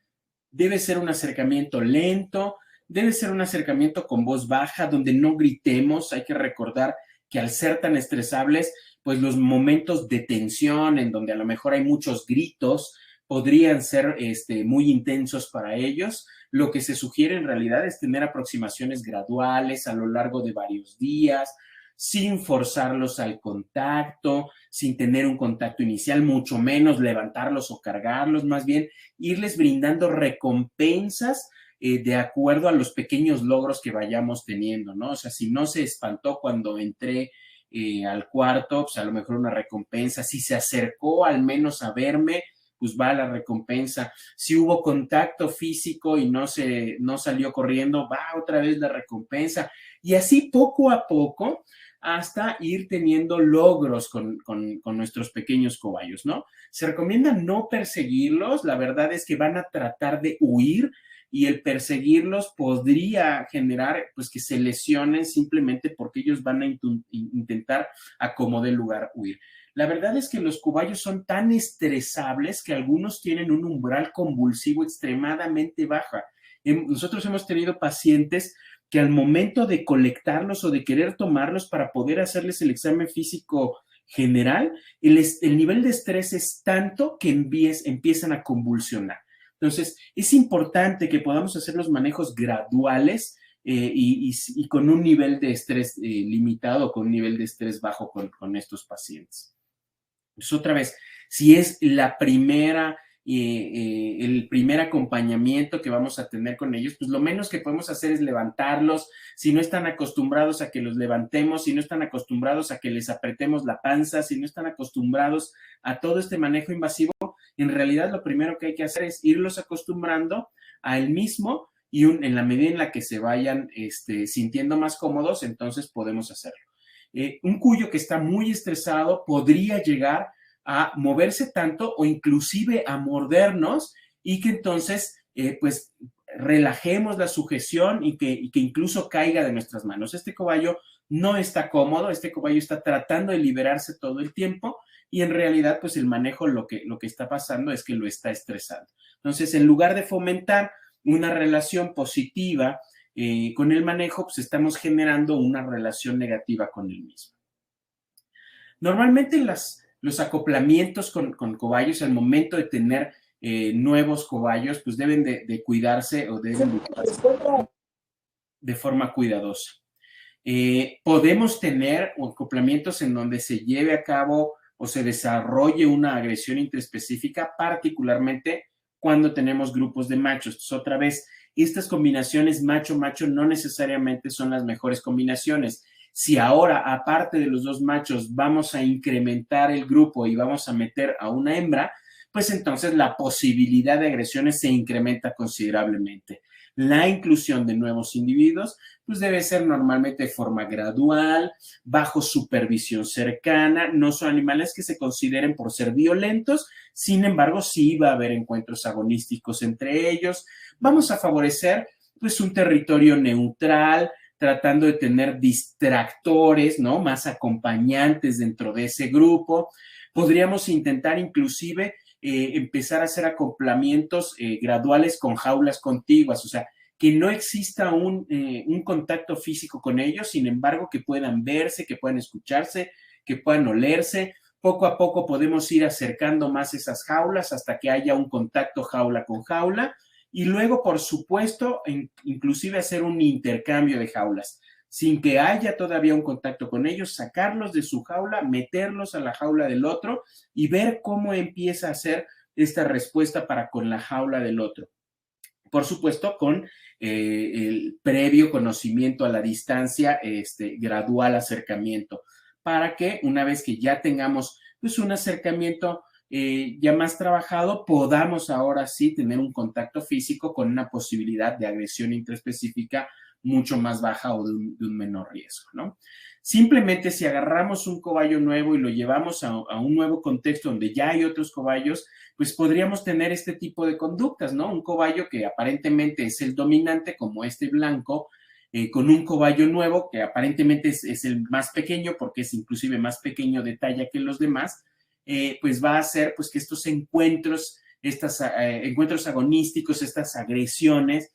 debe ser un acercamiento lento, debe ser un acercamiento con voz baja, donde no gritemos. Hay que recordar que al ser tan estresables, pues los momentos de tensión, en donde a lo mejor hay muchos gritos, podrían ser muy intensos para ellos. Lo que se sugiere en realidad es tener aproximaciones graduales a lo largo de varios días, sin forzarlos al contacto, sin tener un contacto inicial, mucho menos levantarlos o cargarlos, más bien irles brindando recompensas de acuerdo a los pequeños logros que vayamos teniendo, ¿no? O sea, si no se espantó cuando entré al cuarto, pues a lo mejor una recompensa. Si se acercó al menos a verme, pues va la recompensa. Si hubo contacto físico y no salió corriendo, va otra vez la recompensa. Y así poco a poco hasta ir teniendo logros con nuestros pequeños cobayos, ¿no? Se recomienda no perseguirlos, la verdad es que van a tratar de huir y el perseguirlos podría generar pues que se lesionen simplemente porque ellos van a intentar a como dé lugar huir. La verdad es que los cobayos son tan estresables que algunos tienen un umbral convulsivo extremadamente baja. Nosotros hemos tenido pacientes que al momento de colectarlos o de querer tomarlos para poder hacerles el examen físico general, el nivel de estrés es tanto que empiezan a convulsionar. Entonces, es importante que podamos hacer los manejos graduales y con un nivel de estrés limitado, con un nivel de estrés bajo con estos pacientes. Pues otra vez, si es el primer acompañamiento que vamos a tener con ellos, pues lo menos que podemos hacer es levantarlos. Si no están acostumbrados a que los levantemos, si no están acostumbrados a que les apretemos la panza, si no están acostumbrados a todo este manejo invasivo, en realidad lo primero que hay que hacer es irlos acostumbrando a él mismo y en la medida en la que se vayan sintiendo más cómodos, entonces podemos hacerlo. Un cuyo que está muy estresado podría llegar a moverse tanto o inclusive a mordernos y que entonces pues relajemos la sujeción y que incluso caiga de nuestras manos. Este cobayo no está cómodo, este cobayo está tratando de liberarse todo el tiempo y en realidad pues el manejo lo que está pasando es que lo está estresando. Entonces, en lugar de fomentar una relación positiva con el manejo, pues estamos generando una relación negativa con el mismo. Normalmente los acoplamientos con cobayos al momento de tener nuevos cobayos, pues deben de cuidarse o deben de cuidarse de forma cuidadosa. Podemos tener acoplamientos en donde se lleve a cabo o se desarrolle una agresión intraespecífica, particularmente cuando tenemos grupos de machos. Entonces, otra vez, estas combinaciones macho-macho no necesariamente son las mejores combinaciones. Si ahora, aparte de los dos machos, vamos a incrementar el grupo y vamos a meter a una hembra, pues entonces la posibilidad de agresiones se incrementa considerablemente. La inclusión de nuevos individuos pues debe ser normalmente de forma gradual, bajo supervisión cercana. No son animales que se consideren por ser violentos, sin embargo sí va a haber encuentros agonísticos entre ellos. Vamos a favorecer pues un territorio neutral, tratando de tener distractores, ¿no? Más acompañantes dentro de ese grupo. Podríamos intentar inclusive empezar a hacer acoplamientos graduales con jaulas contiguas, o sea, que no exista un contacto físico con ellos, sin embargo, que puedan verse, que puedan escucharse, que puedan olerse. Poco a poco podemos ir acercando más esas jaulas hasta que haya un contacto jaula con jaula y luego, por supuesto, inclusive hacer un intercambio de jaulas. Sin que haya todavía un contacto con ellos, sacarlos de su jaula, meterlos a la jaula del otro y ver cómo empieza a hacer esta respuesta para con la jaula del otro. Por supuesto, con el previo conocimiento a la distancia, gradual acercamiento, para que una vez que ya tengamos pues, un acercamiento ya más trabajado, podamos ahora sí tener un contacto físico con una posibilidad de agresión intraespecífica mucho más baja o de un menor riesgo, ¿no? Simplemente si agarramos un cobayo nuevo y lo llevamos a un nuevo contexto donde ya hay otros cobayos, pues podríamos tener este tipo de conductas, ¿no? Un cobayo que aparentemente es el dominante, como este blanco, con un cobayo nuevo que aparentemente es el más pequeño, porque es inclusive más pequeño de talla que los demás, pues va a hacer pues, que estos encuentros, encuentros agonísticos, estas agresiones,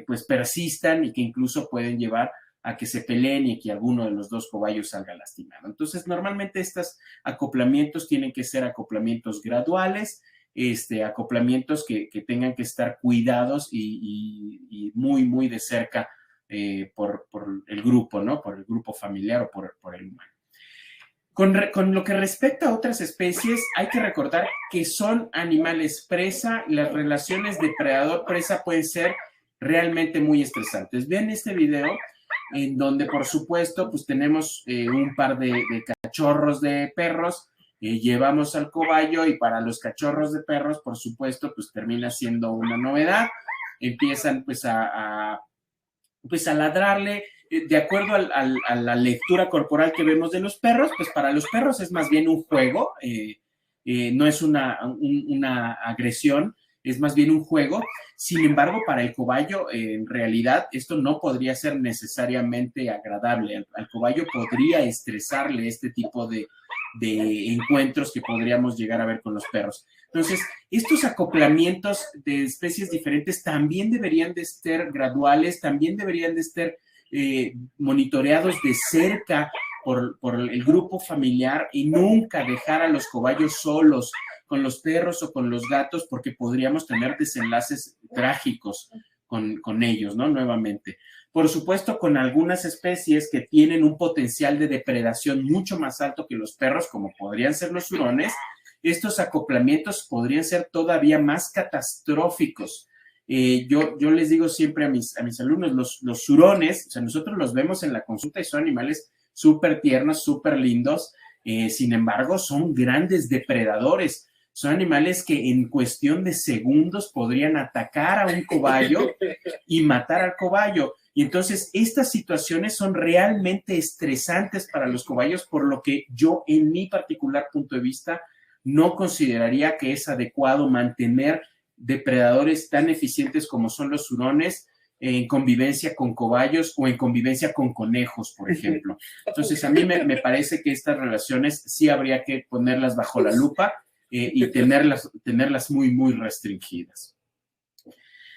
pues persistan y que incluso pueden llevar a que se peleen y que alguno de los dos cobayos salga lastimado. Entonces, normalmente estos acoplamientos tienen que ser acoplamientos graduales, acoplamientos que tengan que estar cuidados y muy, muy de cerca por el grupo, ¿no? Por el grupo familiar o por el humano. Con lo que respecta a otras especies, hay que recordar que son animales presa. Las relaciones depredador-presa pueden ser realmente muy estresantes. Vean este video en donde, por supuesto, pues tenemos un par de cachorros de perros, llevamos al cobayo y para los cachorros de perros, por supuesto, pues termina siendo una novedad. Empiezan pues a ladrarle, de acuerdo a la lectura corporal que vemos de los perros, pues para los perros es más bien un juego, no es una agresión, es más bien un juego. Sin embargo, para el cobayo, en realidad, esto no podría ser necesariamente agradable. Al cobayo podría estresarle este tipo de encuentros que podríamos llegar a ver con los perros. Entonces, estos acoplamientos de especies diferentes también deberían de ser graduales, también deberían de estar monitoreados de cerca por el grupo familiar y nunca dejar a los cobayos solos con los perros o con los gatos porque podríamos tener desenlaces trágicos con ellos, ¿no? Nuevamente. Por supuesto, con algunas especies que tienen un potencial de depredación mucho más alto que los perros, como podrían ser los hurones, estos acoplamientos podrían ser todavía más catastróficos. Yo les digo siempre a mis alumnos, los hurones, o sea, nosotros los vemos en la consulta y son animales súper tiernos, súper lindos, sin embargo, son grandes depredadores. Son animales que en cuestión de segundos podrían atacar a un cobayo y matar al cobayo. Y entonces estas situaciones son realmente estresantes para los cobayos, por lo que yo en mi particular punto de vista no consideraría que es adecuado mantener depredadores tan eficientes como son los hurones en convivencia con cobayos o en convivencia con conejos, por ejemplo. Entonces a mí me parece que estas relaciones sí habría que ponerlas bajo la lupa y tenerlas muy, muy restringidas.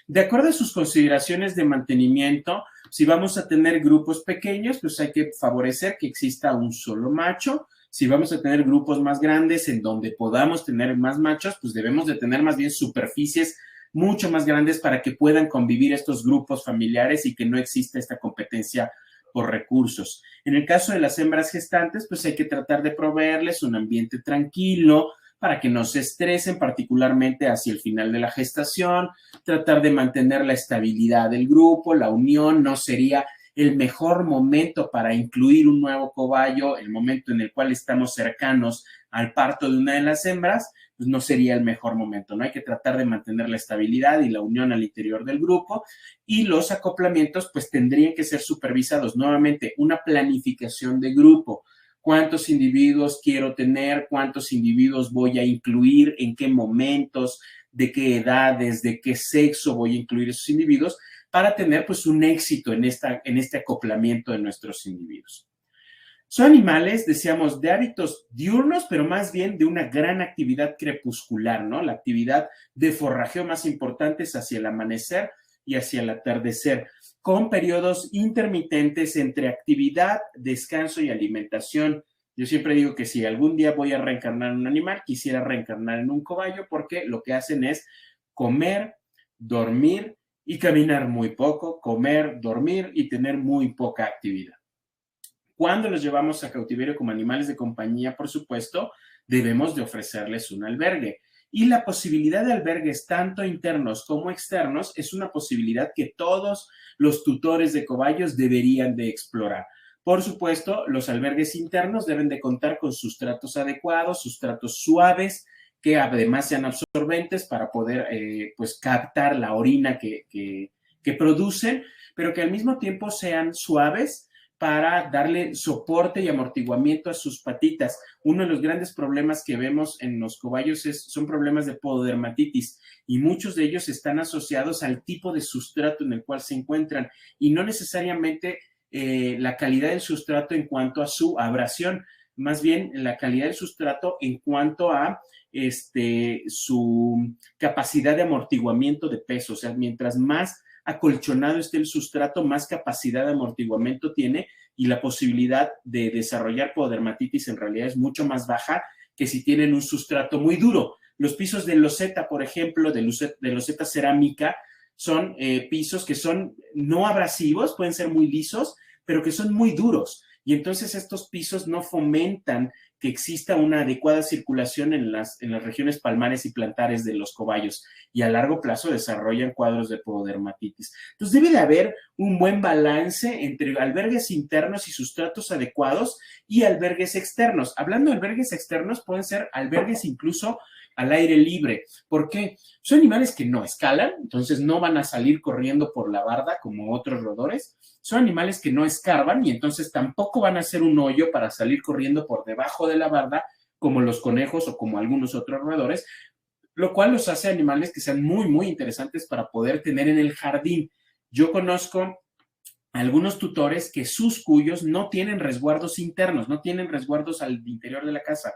De acuerdo a sus consideraciones de mantenimiento, si vamos a tener grupos pequeños, pues hay que favorecer que exista un solo macho. Si vamos a tener grupos más grandes en donde podamos tener más machos, pues debemos de tener más bien superficies mucho más grandes para que puedan convivir estos grupos familiares y que no exista esta competencia por recursos. En el caso de las hembras gestantes, pues hay que tratar de proveerles un ambiente tranquilo, para que no se estresen, particularmente hacia el final de la gestación, tratar de mantener la estabilidad del grupo, la unión. No sería el mejor momento para incluir un nuevo cobayo, el momento en el cual estamos cercanos al parto de una de las hembras, pues no sería el mejor momento, ¿no? Hay que tratar de mantener la estabilidad y la unión al interior del grupo, y los acoplamientos pues tendrían que ser supervisados. Nuevamente, una planificación de grupo. ¿Cuántos individuos quiero tener? ¿Cuántos individuos voy a incluir? ¿En qué momentos? ¿De qué edades? ¿De qué sexo voy a incluir esos individuos? Para tener pues un éxito en este acoplamiento de nuestros individuos. Son animales, decíamos, de hábitos diurnos, pero más bien de una gran actividad crepuscular, ¿no? La actividad de forrajeo más importante es hacia el amanecer y hacia el atardecer, con periodos intermitentes entre actividad, descanso y alimentación. Yo siempre digo que si algún día voy a reencarnar en un animal, quisiera reencarnar en un cobayo, porque lo que hacen es comer, dormir y caminar muy poco, comer, dormir y tener muy poca actividad. Cuando los llevamos a cautiverio como animales de compañía, por supuesto, debemos de ofrecerles un albergue. Y la posibilidad de albergues tanto internos como externos es una posibilidad que todos los tutores de cobayos deberían de explorar. Por supuesto, los albergues internos deben de contar con sustratos adecuados, sustratos suaves, que además sean absorbentes para poder pues captar la orina que producen, pero que al mismo tiempo sean suaves para darle soporte y amortiguamiento a sus patitas. Uno de los grandes problemas que vemos en los cobayos son problemas de pododermatitis, y muchos de ellos están asociados al tipo de sustrato en el cual se encuentran, y no necesariamente la calidad del sustrato en cuanto a su abrasión, más bien la calidad del sustrato en cuanto a su capacidad de amortiguamiento de peso. O sea, mientras más acolchonado esté el sustrato, más capacidad de amortiguamiento tiene, y la posibilidad de desarrollar pododermatitis en realidad es mucho más baja que si tienen un sustrato muy duro. Los pisos de loseta, por ejemplo, de loseta cerámica, son pisos que son no abrasivos, pueden ser muy lisos, pero que son muy duros. Y entonces estos pisos no fomentan que exista una adecuada circulación en las regiones palmares y plantares de los cobayos, y a largo plazo desarrollan cuadros de pododermatitis. Entonces debe de haber un buen balance entre albergues internos y sustratos adecuados y albergues externos. Hablando de albergues externos, pueden ser albergues incluso al aire libre. ¿Por qué? Son animales que no escalan, entonces no van a salir corriendo por la barda como otros roedores. Son animales que no escarban, y entonces tampoco van a hacer un hoyo para salir corriendo por debajo de la barda como los conejos o como algunos otros roedores, lo cual los hace animales que sean muy, muy interesantes para poder tener en el jardín. Yo conozco algunos tutores que sus cuyos no tienen resguardos internos, no tienen resguardos al interior de la casa,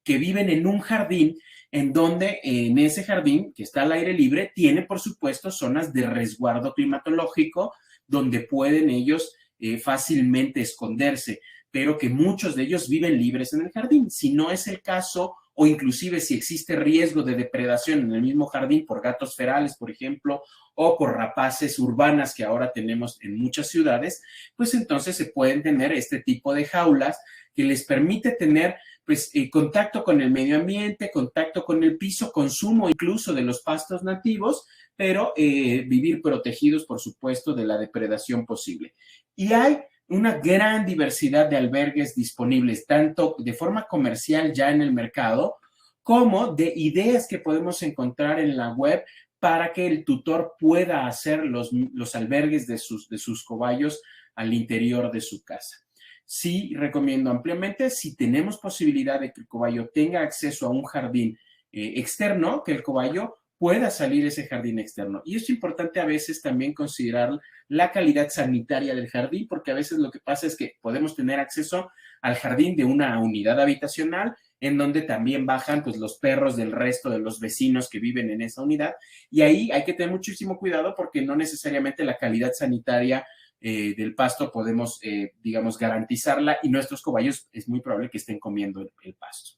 que viven en un jardín, en donde en ese jardín, que está al aire libre, tiene por supuesto zonas de resguardo climatológico donde pueden ellos fácilmente esconderse, pero que muchos de ellos viven libres en el jardín. Si no es el caso, o inclusive si existe riesgo de depredación en el mismo jardín por gatos ferales, por ejemplo, o por rapaces urbanas que ahora tenemos en muchas ciudades, pues entonces se pueden tener este tipo de jaulas que les permite tener pues contacto con el medio ambiente, contacto con el piso, consumo incluso de los pastos nativos, pero vivir protegidos, por supuesto, de la depredación posible. Y hay una gran diversidad de albergues disponibles, tanto de forma comercial ya en el mercado, como de ideas que podemos encontrar en la web para que el tutor pueda hacer los albergues de sus cobayos al interior de su casa. Sí, recomiendo ampliamente, si tenemos posibilidad de que el cobayo tenga acceso a un jardín externo, que el cobayo pueda salir ese jardín externo. Y es importante a veces también considerar la calidad sanitaria del jardín, porque a veces lo que pasa es que podemos tener acceso al jardín de una unidad habitacional, en donde también bajan pues los perros del resto de los vecinos que viven en esa unidad, y ahí hay que tener muchísimo cuidado, porque no necesariamente la calidad sanitaria del pasto podemos, digamos, garantizarla, y nuestros cobayos es muy probable que estén comiendo el pasto.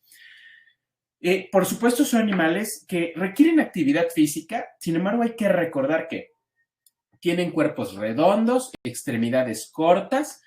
Por supuesto, son animales que requieren actividad física, sin embargo, hay que recordar que tienen cuerpos redondos, extremidades cortas,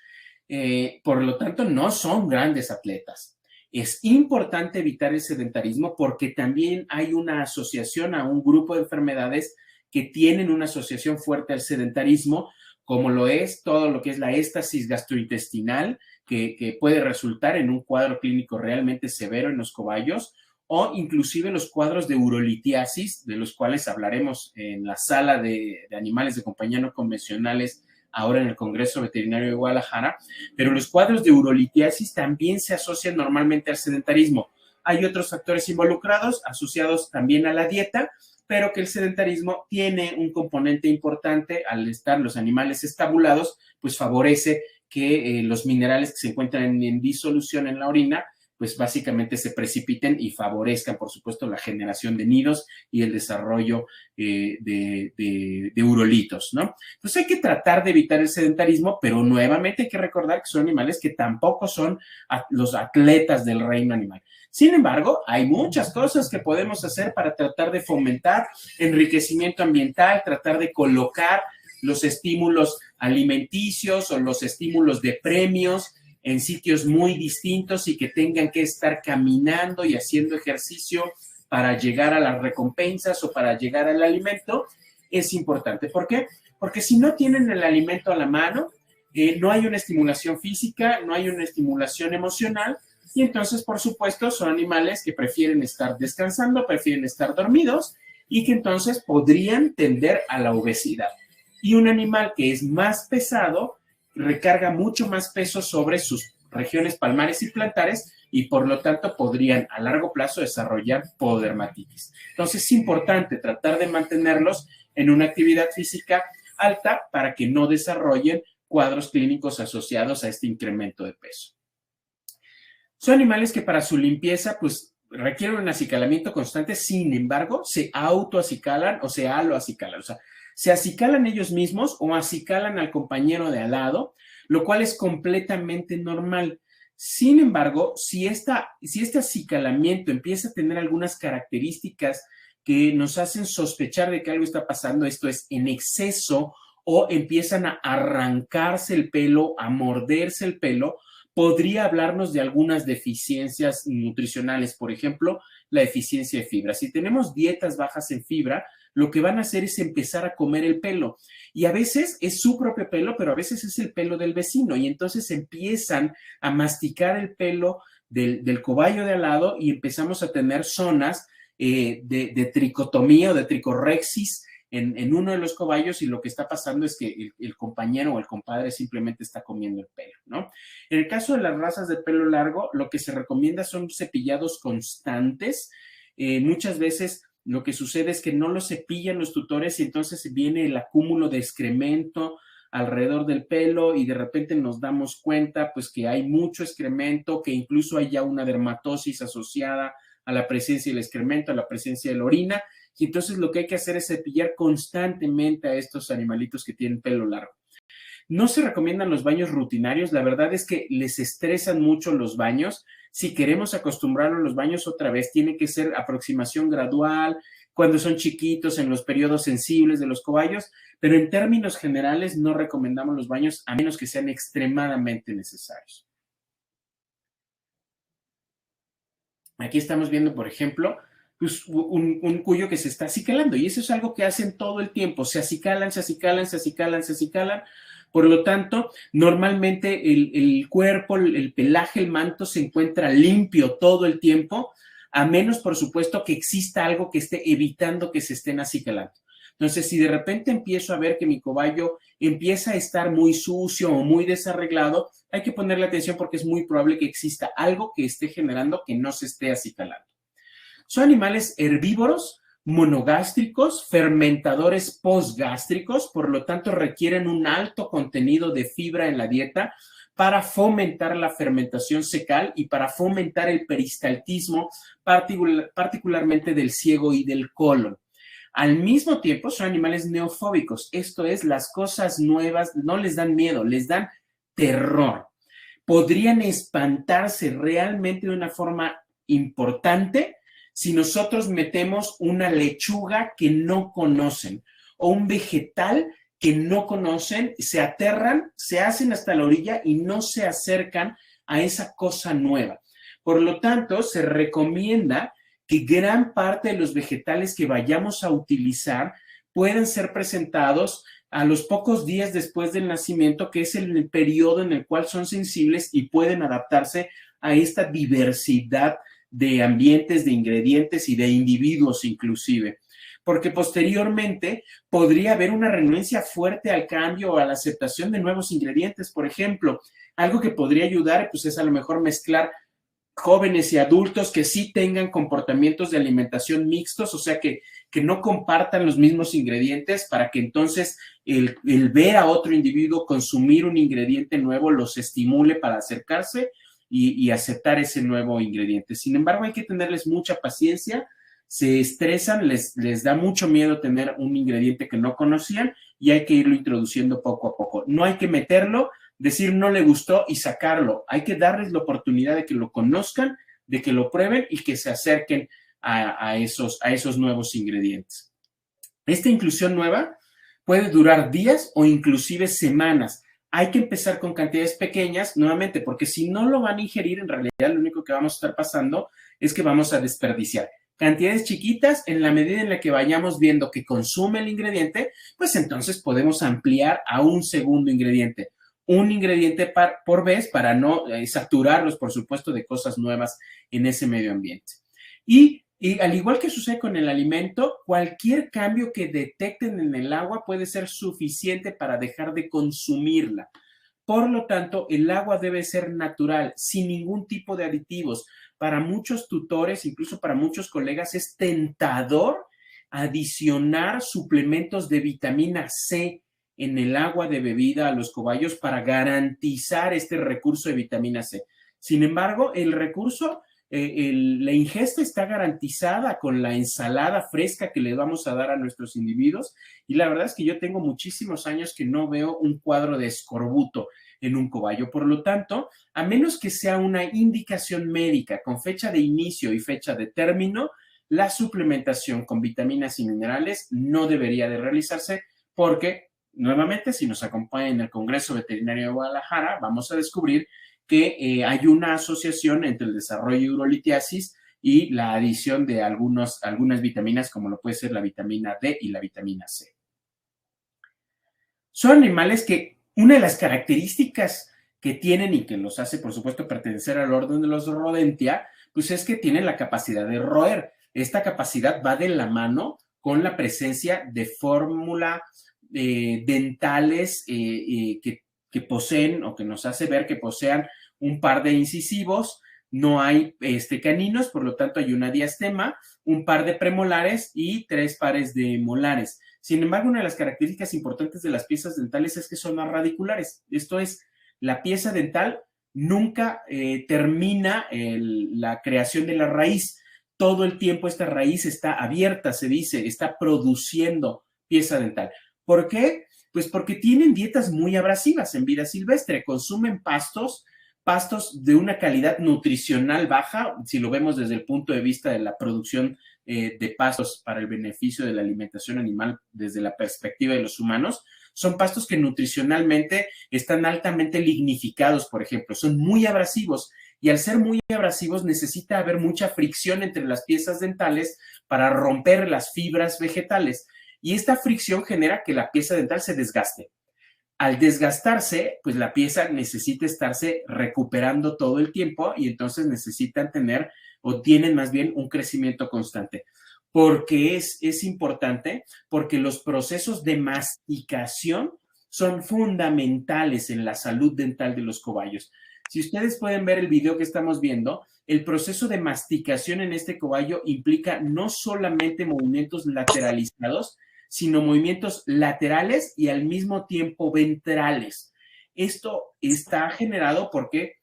por lo tanto, no son grandes atletas. Es importante evitar el sedentarismo, porque también hay una asociación a un grupo de enfermedades que tienen una asociación fuerte al sedentarismo, como lo es todo lo que es la éstasis gastrointestinal, que puede resultar en un cuadro clínico realmente severo en los cobayos, o inclusive los cuadros de urolitiasis, de los cuales hablaremos en la sala de animales de compañía no convencionales ahora en el Congreso Veterinario de Guadalajara, pero los cuadros de urolitiasis también se asocian normalmente al sedentarismo. Hay otros factores involucrados asociados también a la dieta, pero que el sedentarismo tiene un componente importante al estar los animales estabulados, pues favorece que los minerales que se encuentran en disolución en la orina, pues básicamente se precipiten y favorezcan, por supuesto, la generación de nidos y el desarrollo de urolitos, ¿no? Entonces hay que tratar de evitar el sedentarismo, pero nuevamente hay que recordar que son animales que tampoco son los atletas del reino animal. Sin embargo, hay muchas cosas que podemos hacer para tratar de fomentar enriquecimiento ambiental, tratar de colocar los estímulos alimenticios o los estímulos de premios en sitios muy distintos y que tengan que estar caminando y haciendo ejercicio para llegar a las recompensas o para llegar al alimento, es importante. ¿Por qué? Porque si no tienen el alimento a la mano, no hay una estimulación física, no hay una estimulación emocional, y entonces, por supuesto, son animales que prefieren estar descansando, prefieren estar dormidos y que entonces podrían tender a la obesidad. Y un animal que es más pesado recarga mucho más peso sobre sus regiones palmares y plantares y por lo tanto podrían a largo plazo desarrollar pododermatitis. Entonces es importante tratar de mantenerlos en una actividad física alta para que no desarrollen cuadros clínicos asociados a este incremento de peso. Son animales que para su limpieza, pues, requieren un acicalamiento constante, sin embargo, se autoacicalan o se aloacicalan, o sea, se acicalan ellos mismos o acicalan al compañero de al lado, lo cual es completamente normal. Sin embargo, si este acicalamiento empieza a tener algunas características que nos hacen sospechar de que algo está pasando, esto es en exceso, o empiezan a arrancarse el pelo, a morderse el pelo, podría hablarnos de algunas deficiencias nutricionales, por ejemplo, la deficiencia de fibra. Si tenemos dietas bajas en fibra, lo que van a hacer es empezar a comer el pelo. Y a veces es su propio pelo, pero a veces es el pelo del vecino. Y entonces empiezan a masticar el pelo del cobayo de al lado y empezamos a tener zonas de tricotomía o de tricorrexis en uno de los cobayos y lo que está pasando es que el compañero o el compadre simplemente está comiendo el pelo, ¿no? En el caso de las razas de pelo largo, lo que se recomienda son cepillados constantes. Muchas veces lo que sucede es que no los cepillan los tutores y entonces viene el acúmulo de excremento alrededor del pelo y de repente nos damos cuenta pues que hay mucho excremento, que incluso hay ya una dermatosis asociada a la presencia del excremento, a la presencia de la orina, y entonces lo que hay que hacer es cepillar constantemente a estos animalitos que tienen pelo largo. No se recomiendan los baños rutinarios, la verdad es que les estresan mucho los baños. Si queremos acostumbrarlos a los baños otra vez, tiene que ser aproximación gradual, cuando son chiquitos, en los periodos sensibles de los cobayos, pero en términos generales no recomendamos los baños a menos que sean extremadamente necesarios. Aquí estamos viendo, por ejemplo, pues, un cuyo que se está acicalando y eso es algo que hacen todo el tiempo, se acicalan, se acicalan, se acicalan, se acicalan. Por lo tanto, normalmente el cuerpo, el pelaje, el manto se encuentra limpio todo el tiempo, a menos, por supuesto, que exista algo que esté evitando que se estén acicalando. Entonces, si de repente empiezo a ver que mi cobayo empieza a estar muy sucio o muy desarreglado, hay que ponerle atención porque es muy probable que exista algo que esté generando que no se esté acicalando. Son animales herbívoros, monogástricos, fermentadores postgástricos, por lo tanto requieren un alto contenido de fibra en la dieta para fomentar la fermentación secal y para fomentar el peristaltismo, particularmente del ciego y del colon. Al mismo tiempo, son animales neofóbicos, esto es, las cosas nuevas no les dan miedo, les dan terror. Podrían espantarse realmente de una forma importante si nosotros metemos una lechuga que no conocen o un vegetal que no conocen, se aterran, se hacen hasta la orilla y no se acercan a esa cosa nueva. Por lo tanto, se recomienda que gran parte de los vegetales que vayamos a utilizar pueden ser presentados a los pocos días después del nacimiento, que es el periodo en el cual son sensibles y pueden adaptarse a esta diversidad de ambientes, de ingredientes y de individuos inclusive. Porque posteriormente podría haber una renuencia fuerte al cambio o a la aceptación de nuevos ingredientes. Por ejemplo, algo que podría ayudar pues, es a lo mejor mezclar jóvenes y adultos que sí tengan comportamientos de alimentación mixtos, o sea, que no compartan los mismos ingredientes para que entonces el ver a otro individuo consumir un ingrediente nuevo los estimule para acercarse y aceptar ese nuevo ingrediente. Sin embargo, hay que tenerles mucha paciencia, se estresan, les da mucho miedo tener un ingrediente que no conocían y hay que irlo introduciendo poco a poco. No hay que meterlo, decir no le gustó y sacarlo. Hay que darles la oportunidad de que lo conozcan, de que lo prueben y que se acerquen a esos nuevos ingredientes. Esta inclusión nueva puede durar días o inclusive semanas. Hay que empezar con cantidades pequeñas, nuevamente, porque si no lo van a ingerir, en realidad lo único que vamos a estar pasando es que vamos a desperdiciar. Cantidades chiquitas, en la medida en la que vayamos viendo que consume el ingrediente, pues entonces podemos ampliar a un segundo ingrediente. Un ingrediente por vez para no saturarlos, por supuesto, de cosas nuevas en ese medio ambiente. Y al igual que sucede con el alimento, cualquier cambio que detecten en el agua puede ser suficiente para dejar de consumirla. Por lo tanto, el agua debe ser natural, sin ningún tipo de aditivos. Para muchos tutores, incluso para muchos colegas, es tentador adicionar suplementos de vitamina C en el agua de bebida a los cobayos para garantizar este recurso de vitamina C. Sin embargo, el recurso, la ingesta está garantizada con la ensalada fresca que le vamos a dar a nuestros individuos y la verdad es que yo tengo muchísimos años que no veo un cuadro de escorbuto en un cobayo. Por lo tanto, a menos que sea una indicación médica con fecha de inicio y fecha de término, la suplementación con vitaminas y minerales no debería de realizarse porque, nuevamente, si nos acompaña en el Congreso Veterinario de Guadalajara, vamos a descubrir que hay una asociación entre el desarrollo de urolitiasis y la adición de algunas vitaminas, como lo puede ser la vitamina D y la vitamina C. Son animales que una de las características que tienen y que los hace, por supuesto, pertenecer al orden de los rodentia, pues es que tienen la capacidad de roer. Esta capacidad va de la mano con la presencia de fórmula dentales que poseen o que nos hace ver que posean un par de incisivos, no hay caninos, por lo tanto hay una diastema, un par de premolares y 3 pares de molares. Sin embargo, una de las características importantes de las piezas dentales es que son más radiculares. Esto es, la pieza dental nunca termina la creación de la raíz. Todo el tiempo esta raíz está abierta, se dice, está produciendo pieza dental. ¿Por qué? Pues porque tienen dietas muy abrasivas en vida silvestre, consumen pastos de una calidad nutricional baja, si lo vemos desde el punto de vista de la producción de pastos para el beneficio de la alimentación animal desde la perspectiva de los humanos, son pastos que nutricionalmente están altamente lignificados, por ejemplo, son muy abrasivos y al ser muy abrasivos necesita haber mucha fricción entre las piezas dentales para romper las fibras vegetales y esta fricción genera que la pieza dental se desgaste. Al desgastarse, pues la pieza necesita estarse recuperando todo el tiempo y entonces necesitan tener o tienen más bien un crecimiento constante. ¿Por qué es importante? Porque los procesos de masticación son fundamentales en la salud dental de los cobayos. Si ustedes pueden ver el video que estamos viendo, el proceso de masticación en este cobayo implica no solamente movimientos lateralizados, sino movimientos laterales y al mismo tiempo ventrales. Esto está generado porque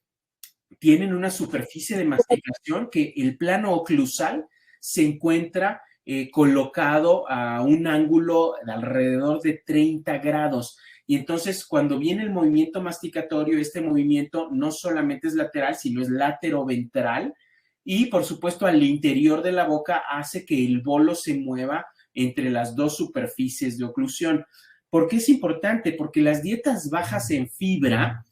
tienen una superficie de masticación que el plano oclusal se encuentra colocado a un ángulo de alrededor de 30 grados. Y entonces, cuando viene el movimiento masticatorio, este movimiento no solamente es lateral, sino es lateroventral. Y, por supuesto, al interior de la boca hace que el bolo se mueva entre las dos superficies de oclusión. ¿Por qué es importante? Porque las dietas bajas en fibra,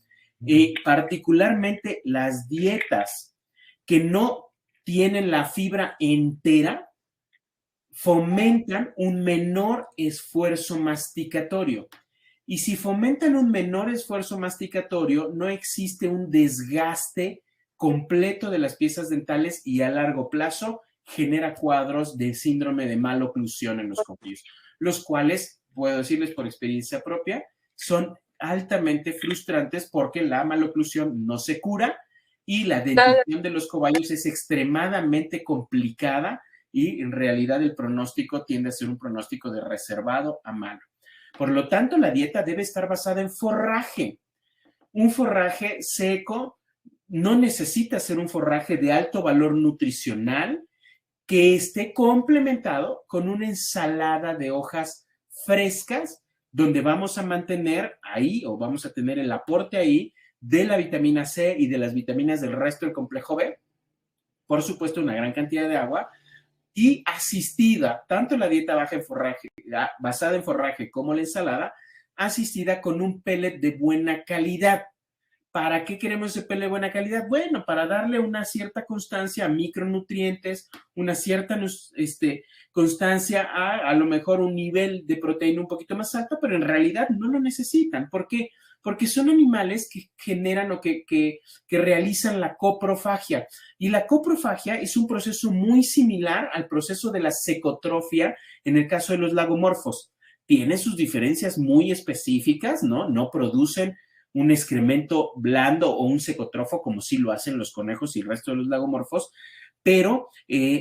particularmente las dietas que no tienen la fibra entera, fomentan un menor esfuerzo masticatorio. Y si fomentan un menor esfuerzo masticatorio, no existe un desgaste completo de las piezas dentales y a largo plazo genera cuadros de síndrome de maloclusión en los cojillos, los cuales, puedo decirles por experiencia propia, son altamente frustrantes porque la maloclusión no se cura y la dentición de los cobayos es extremadamente complicada y en realidad el pronóstico tiende a ser un pronóstico de reservado a malo. Por lo tanto, la dieta debe estar basada en forraje. Un forraje seco no necesita ser un forraje de alto valor nutricional que esté complementado con una ensalada de hojas frescas donde vamos a mantener ahí o vamos a tener el aporte ahí de la vitamina C y de las vitaminas del resto del complejo B, por supuesto una gran cantidad de agua y asistida, tanto la dieta baja en forraje, basada en forraje como la ensalada, asistida con un pellet de buena calidad. ¿Para qué queremos ese pellet de buena calidad? Bueno, para darle una cierta constancia a micronutrientes, una cierta constancia a lo mejor un nivel de proteína un poquito más alto, pero en realidad no lo necesitan. ¿Por qué? Porque son animales que generan o que realizan la coprofagia. Y la coprofagia es un proceso muy similar al proceso de la secotrofia en el caso de los lagomorfos. Tiene sus diferencias muy específicas, ¿no? No producen un excremento blando o un secotrofo como sí lo hacen los conejos y el resto de los lagomorfos, pero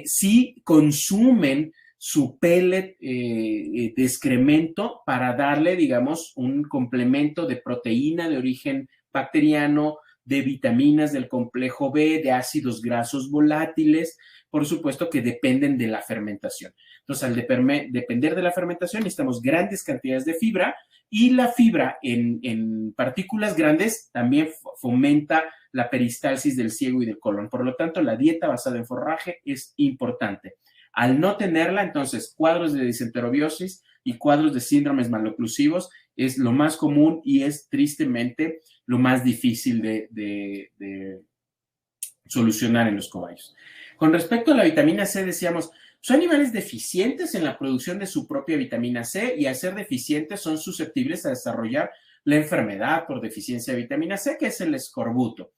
sí consumen su pellet de excremento para darle, digamos, un complemento de proteína de origen bacteriano, de vitaminas del complejo B, de ácidos grasos volátiles, por supuesto que dependen de la fermentación. Entonces, al depender de la fermentación, necesitamos grandes cantidades de fibra y la fibra en partículas grandes también fomenta la peristalsis del ciego y del colon. Por lo tanto, la dieta basada en forraje es importante. Al no tenerla, entonces, cuadros de disenterobiosis y cuadros de síndromes maloclusivos es lo más común y es tristemente lo más difícil de solucionar en los cobayos. Con respecto a la vitamina C, decíamos, son animales deficientes en la producción de su propia vitamina C y al ser deficientes son susceptibles a desarrollar la enfermedad por deficiencia de vitamina C, que es el escorbuto.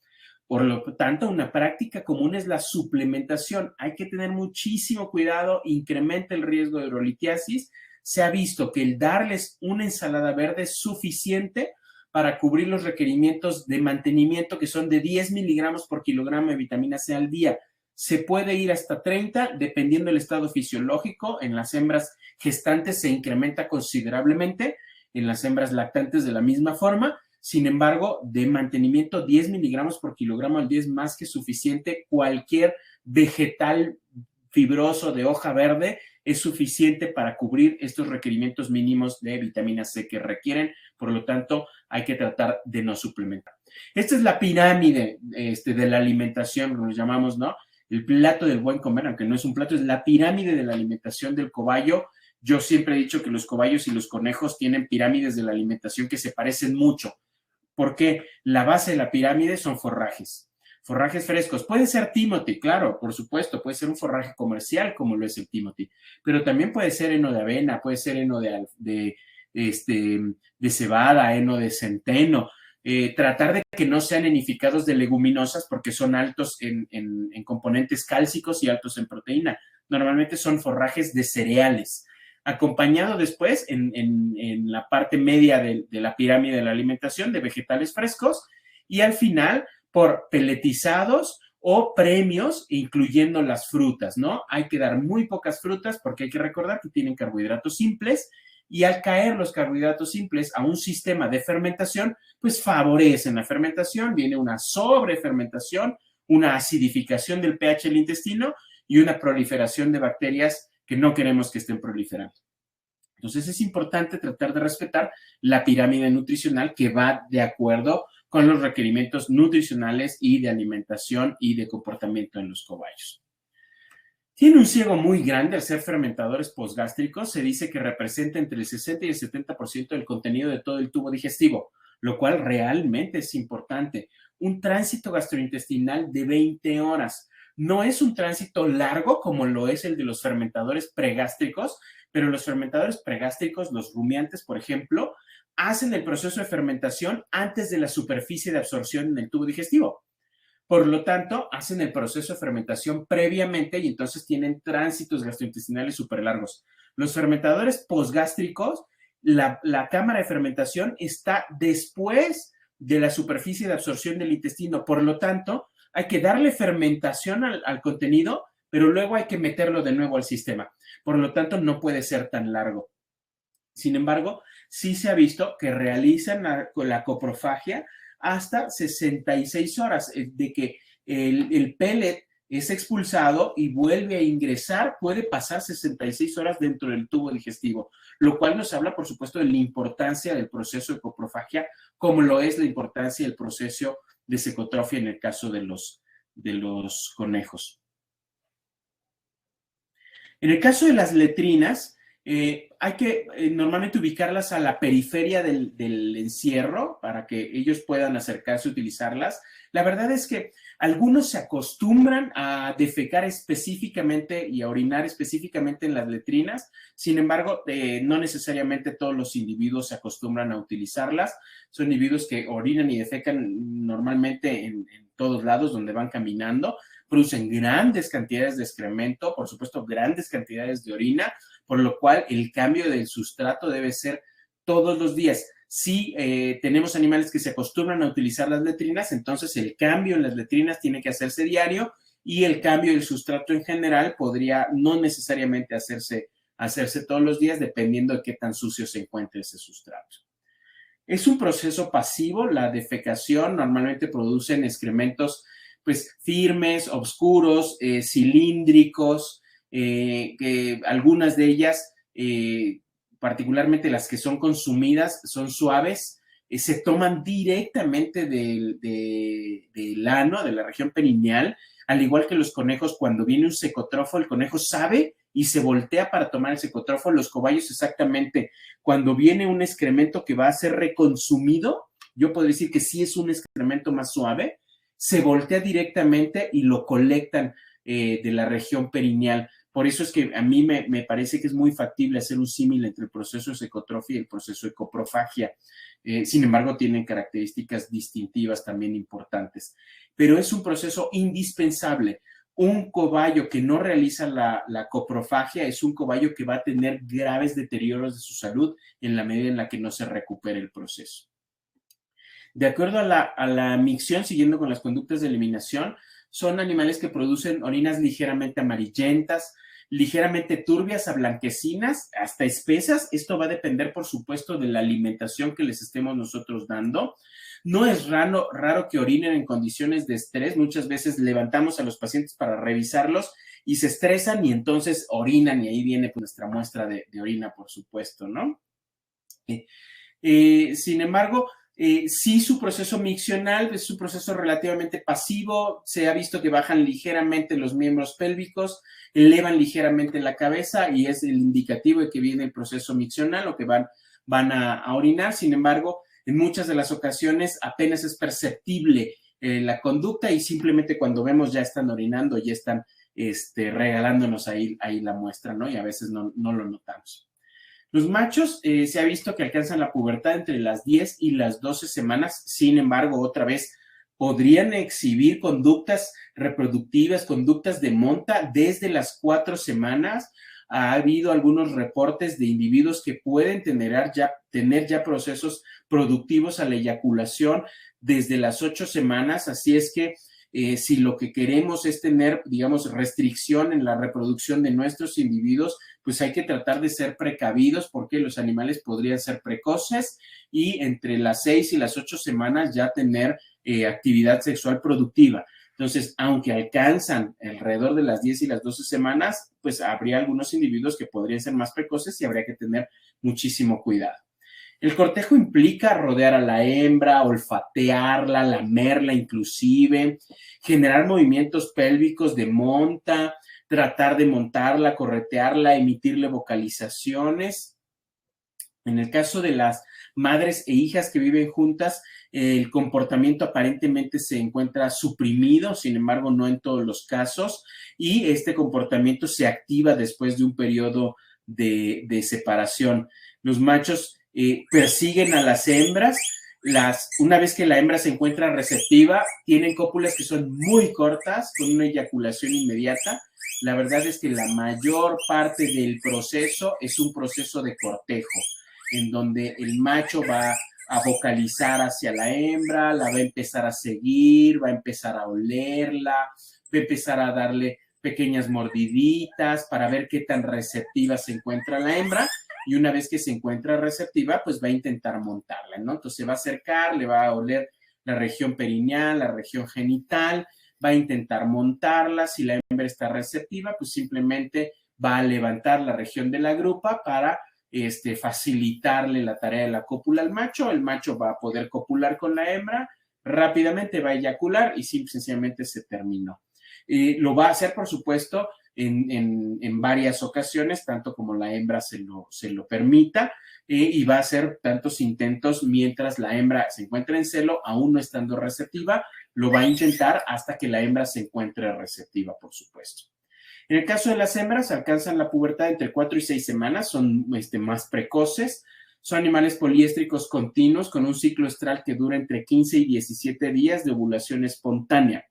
Por lo tanto, una práctica común es la suplementación. Hay que tener muchísimo cuidado, incrementa el riesgo de urolitiasis. Se ha visto que el darles una ensalada verde es suficiente para cubrir los requerimientos de mantenimiento que son de 10 miligramos por kilogramo de vitamina C al día. Se puede ir hasta 30, dependiendo del estado fisiológico. En las hembras gestantes se incrementa considerablemente, en las hembras lactantes de la misma forma. Sin embargo, de mantenimiento 10 miligramos por kilogramo al día es más que suficiente. Cualquier vegetal fibroso de hoja verde es suficiente para cubrir estos requerimientos mínimos de vitamina C que requieren. Por lo tanto, hay que tratar de no suplementar. Esta es la pirámide de la alimentación, lo llamamos, ¿no? El plato del buen comer, aunque no es un plato, es la pirámide de la alimentación del cobayo. Yo siempre he dicho que los cobayos y los conejos tienen pirámides de la alimentación que se parecen mucho, porque la base de la pirámide son forrajes. Forrajes frescos. Puede ser Timothy, claro, por supuesto, puede ser un forraje comercial como lo es el Timothy, pero también puede ser heno de avena, puede ser heno de cebada, heno de centeno. Tratar de que no sean enificados de leguminosas porque son altos en componentes cálcicos y altos en proteína. Normalmente son forrajes de cereales. Acompañado después en la parte media de la pirámide de la alimentación de vegetales frescos y al final por peletizados o premios, incluyendo las frutas, ¿no? Hay que dar muy pocas frutas porque hay que recordar que tienen carbohidratos simples y al caer los carbohidratos simples a un sistema de fermentación, pues favorecen la fermentación, viene una sobrefermentación, una acidificación del pH del intestino y una proliferación de bacterias que no queremos que estén proliferando. Entonces es importante tratar de respetar la pirámide nutricional que va de acuerdo con los requerimientos nutricionales y de alimentación y de comportamiento en los cobayos. Tiene un ciego muy grande al ser fermentadores posgástricos. Se dice que representa entre el 60 y el 70% del contenido de todo el tubo digestivo, lo cual realmente es importante. Un tránsito gastrointestinal de 20 horas. No es un tránsito largo como lo es el de los fermentadores pregástricos, pero los fermentadores pregástricos, los rumiantes, por ejemplo, hacen el proceso de fermentación antes de la superficie de absorción en el tubo digestivo. Por lo tanto, hacen el proceso de fermentación previamente y entonces tienen tránsitos gastrointestinales súper largos. Los fermentadores posgástricos, la cámara de fermentación está después de la superficie de absorción del intestino. Por lo tanto, hay que darle fermentación al contenido, pero luego hay que meterlo de nuevo al sistema. Por lo tanto, no puede ser tan largo. Sin embargo, sí se ha visto que realizan la coprofagia hasta 66 horas, de que el pellet es expulsado y vuelve a ingresar, puede pasar 66 horas dentro del tubo digestivo, lo cual nos habla, por supuesto, de la importancia del proceso de coprofagia, como lo es la importancia del proceso de secotrofia en el caso de los conejos. En el caso de las letrinas, hay que normalmente ubicarlas a la periferia del encierro para que ellos puedan acercarse a utilizarlas. La verdad es que algunos se acostumbran a defecar específicamente y a orinar específicamente en las letrinas. Sin embargo, no necesariamente todos los individuos se acostumbran a utilizarlas. Son individuos que orinan y defecan normalmente en todos lados donde van caminando. Producen grandes cantidades de excremento, por supuesto, grandes cantidades de orina, por lo cual el cambio del sustrato debe ser todos los días. Si tenemos animales que se acostumbran a utilizar las letrinas, entonces el cambio en las letrinas tiene que hacerse diario y el cambio del sustrato en general podría no necesariamente hacerse todos los días, dependiendo de qué tan sucio se encuentre ese sustrato. Es un proceso pasivo, la defecación normalmente producen excrementos pues firmes, oscuros, cilíndricos, que algunas de ellas, particularmente las que son consumidas, son suaves, se toman directamente del ano, de la región perineal, al igual que los conejos, cuando viene un secotrofo, el conejo sabe y se voltea para tomar el secotrofo. Los cobayos exactamente, cuando viene un excremento que va a ser reconsumido, yo podría decir que sí es un excremento más suave, se voltea directamente y lo colectan de la región perineal. Por eso es que a mí me parece que es muy factible hacer un símil entre el proceso de secotrofia y el proceso de coprofagia. Sin embargo, tienen características distintivas también importantes. Pero es un proceso indispensable. Un cobayo que no realiza la coprofagia es un cobayo que va a tener graves deterioros de su salud en la medida en la que no se recupere el proceso. De acuerdo a la micción, siguiendo con las conductas de eliminación, son animales que producen orinas ligeramente amarillentas, ligeramente turbias a blanquecinas, hasta espesas. Esto va a depender, por supuesto, de la alimentación que les estemos nosotros dando. No es raro que orinen en condiciones de estrés. Muchas veces levantamos a los pacientes para revisarlos y se estresan y entonces orinan y ahí viene pues, nuestra muestra de orina, por supuesto, ¿no? Sin embargo, sí, su proceso miccional es un proceso relativamente pasivo. Se ha visto que bajan ligeramente los miembros pélvicos, elevan ligeramente la cabeza y es el indicativo de que viene el proceso miccional o que van a orinar. Sin embargo, en muchas de las ocasiones apenas es perceptible la conducta y simplemente cuando vemos ya están orinando, ya están regalándonos ahí la muestra, ¿no? Y a veces no lo notamos. Los machos se ha visto que alcanzan la pubertad entre las 10 y las 12 semanas, sin embargo, otra vez, podrían exhibir conductas reproductivas, conductas de monta desde las 4 semanas. Ha habido algunos reportes de individuos que pueden tener ya procesos productivos a la eyaculación desde las 8 semanas, así es que si lo que queremos es tener, digamos, restricción en la reproducción de nuestros individuos, pues hay que tratar de ser precavidos porque los animales podrían ser precoces y entre las 6 y las 8 semanas ya tener actividad sexual productiva. Entonces, aunque alcanzan alrededor de las 10 y las 12 semanas, pues habría algunos individuos que podrían ser más precoces y habría que tener muchísimo cuidado. El cortejo implica rodear a la hembra, olfatearla, lamerla inclusive, generar movimientos pélvicos de monta, tratar de montarla, corretearla, emitirle vocalizaciones. En el caso de las madres e hijas que viven juntas, el comportamiento aparentemente se encuentra suprimido, sin embargo, no en todos los casos, y este comportamiento se activa después de un periodo de separación. Los machos persiguen a las hembras. Una vez que la hembra se encuentra receptiva, tienen cópulas que son muy cortas, con una eyaculación inmediata. La verdad es que la mayor parte del proceso es un proceso de cortejo, en donde el macho va a vocalizar hacia la hembra, la va a empezar a seguir, va a empezar a olerla, va a empezar a darle pequeñas mordiditas para ver qué tan receptiva se encuentra la hembra, y una vez que se encuentra receptiva, pues va a intentar montarla, ¿no? Entonces se va a acercar, le va a oler la región perineal, la región genital, va a intentar montarla. Si la hembra está receptiva, pues simplemente va a levantar la región de la grupa para facilitarle la tarea de la cópula al macho. El macho va a poder copular con la hembra, rápidamente va a eyacular y sencillamente se terminó. Lo va a hacer, por supuesto, en varias ocasiones, tanto como la hembra se lo permita, y va a hacer tantos intentos mientras la hembra se encuentra en celo, aún no estando receptiva, lo va a intentar hasta que la hembra se encuentre receptiva, por supuesto. En el caso de las hembras, alcanzan la pubertad entre 4 y 6 semanas, son más precoces, son animales poliéstricos continuos con un ciclo estral que dura entre 15 y 17 días de ovulación espontánea.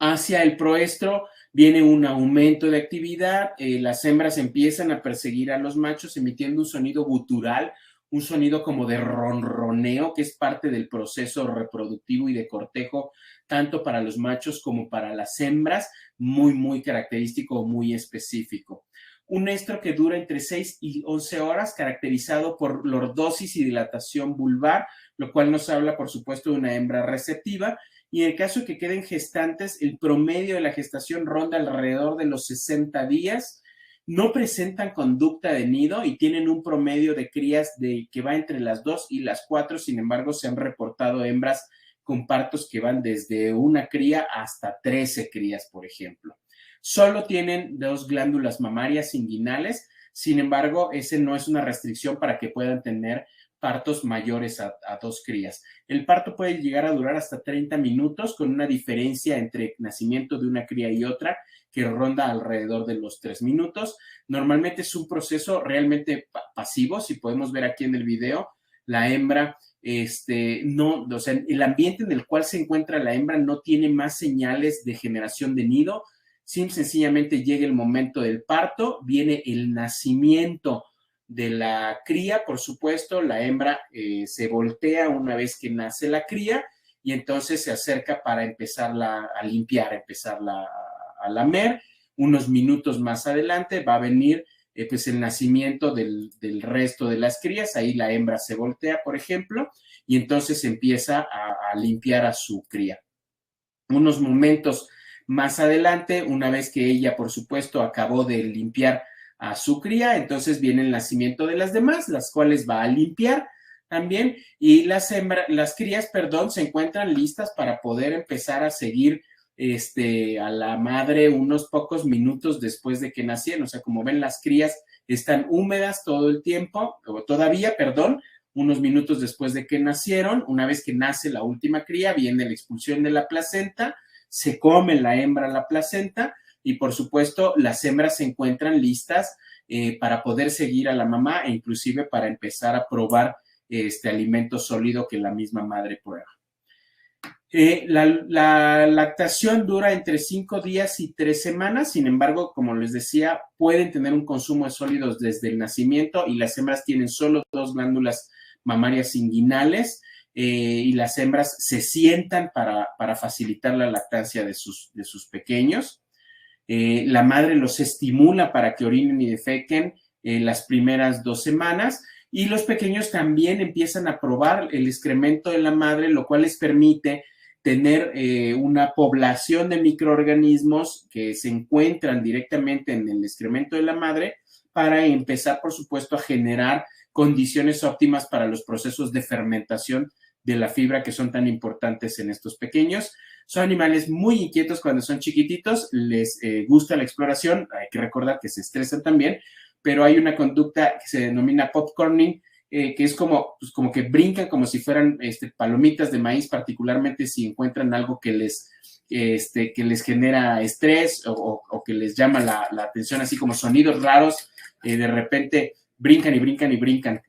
Hacia el proestro viene un aumento de actividad, las hembras empiezan a perseguir a los machos emitiendo un sonido gutural, un sonido como de ronroneo, que es parte del proceso reproductivo y de cortejo, tanto para los machos como para las hembras, muy, muy característico, muy específico. Un estro que dura entre 6 y 11 horas, caracterizado por lordosis y dilatación vulvar, lo cual nos habla, por supuesto, de una hembra receptiva. Y en el caso de que queden gestantes, el promedio de la gestación ronda alrededor de los 60 días, no presentan conducta de nido y tienen un promedio de crías que va entre las 2 y las 4, sin embargo, se han reportado hembras con partos que van desde una cría hasta 13 crías, por ejemplo. Solo tienen 2 glándulas mamarias inguinales, sin embargo, ese no es una restricción para que puedan tener partos mayores a 2 crías. El parto puede llegar a durar hasta 30 minutos, con una diferencia entre nacimiento de una cría y otra que ronda alrededor de los 3 minutos. Normalmente es un proceso realmente pasivo, si podemos ver aquí en el video, la hembra, o sea, el ambiente en el cual se encuentra la hembra no tiene más señales de generación de nido. Sencillamente llega el momento del parto, viene el nacimiento de la cría, por supuesto, la hembra se voltea una vez que nace la cría y entonces se acerca para empezarla a limpiar, empezarla a lamer. Unos minutos más adelante va a venir pues el nacimiento del resto de las crías, ahí la hembra se voltea, por ejemplo, y entonces empieza a limpiar a su cría. Unos momentos más adelante, una vez que ella, por supuesto, acabó de limpiar a su cría, entonces viene el nacimiento de las demás, las cuales va a limpiar también, y las crías, se encuentran listas para poder empezar a seguir a la madre unos pocos minutos después de que nacieron. O sea, como ven, las crías están húmedas todo el tiempo, o todavía, unos minutos después de que nacieron. Una vez que nace la última cría, viene la expulsión de la placenta, se come la hembra la placenta, y por supuesto las hembras se encuentran listas para poder seguir a la mamá e inclusive para empezar a probar alimento sólido que la misma madre prueba. La lactación dura entre 5 días y 3 semanas, sin embargo, como les decía, pueden tener un consumo de sólidos desde el nacimiento y las hembras tienen solo 2 glándulas mamarias inguinales y las hembras se sientan para facilitar la lactancia de sus pequeños. La madre los estimula para que orinen y defequen las primeras 2 semanas y los pequeños también empiezan a probar el excremento de la madre, lo cual les permite tener una población de microorganismos que se encuentran directamente en el excremento de la madre para empezar, por supuesto, a generar condiciones óptimas para los procesos de fermentación de la fibra que son tan importantes en estos pequeños. Son animales muy inquietos cuando son chiquititos, les gusta la exploración, hay que recordar que se estresan también, pero hay una conducta que se denomina popcorning, que es pues como que brincan como si fueran palomitas de maíz, particularmente si encuentran algo que les genera estrés o que les llama la atención, así como sonidos raros, de repente brincan y brincan y brincan.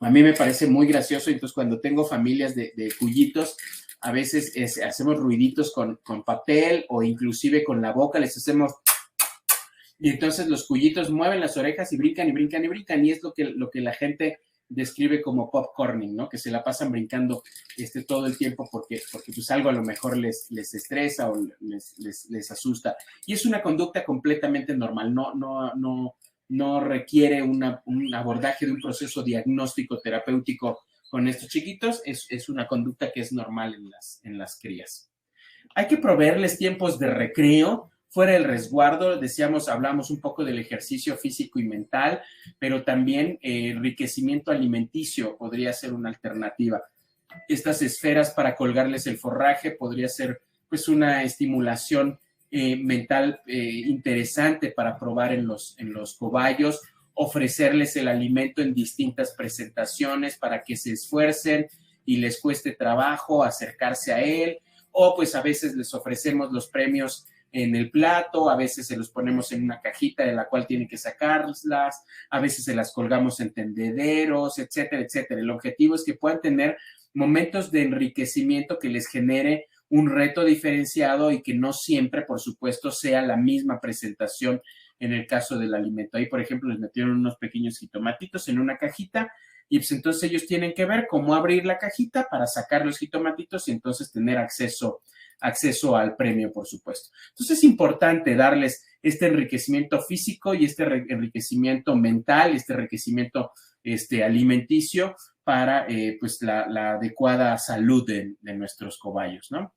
A mí me parece muy gracioso, entonces cuando tengo familias de cuyitos, a veces hacemos ruiditos con papel o inclusive con la boca, les hacemos... Y entonces los cuyitos mueven las orejas y brincan y brincan y brincan, y es lo que la gente describe como popcorning, ¿no? Que se la pasan brincando todo el tiempo porque pues algo a lo mejor les estresa o les asusta. Y es una conducta completamente normal, no requiere un abordaje de un proceso diagnóstico terapéutico con estos chiquitos, es una conducta que es normal en las crías. Hay que proveerles tiempos de recreo fuera del resguardo. Hablamos un poco del ejercicio físico y mental, pero también enriquecimiento alimenticio podría ser una alternativa. Estas esferas para colgarles el forraje podría ser pues una estimulación mental interesante para probar en los cobayos, ofrecerles el alimento en distintas presentaciones para que se esfuercen y les cueste trabajo acercarse a él, o pues a veces les ofrecemos los premios en el plato, a veces se los ponemos en una cajita de la cual tienen que sacarlas, a veces se las colgamos en tendederos, etcétera, etcétera. El objetivo es que puedan tener momentos de enriquecimiento que les genere un reto diferenciado y que no siempre, por supuesto, sea la misma presentación en el caso del alimento. Ahí, por ejemplo, les metieron unos pequeños jitomatitos en una cajita y pues entonces ellos tienen que ver cómo abrir la cajita para sacar los jitomatitos y entonces tener acceso al premio, por supuesto. Entonces es importante darles este enriquecimiento físico y este enriquecimiento mental, este enriquecimiento alimenticio para pues la adecuada salud de nuestros cobayos, ¿no?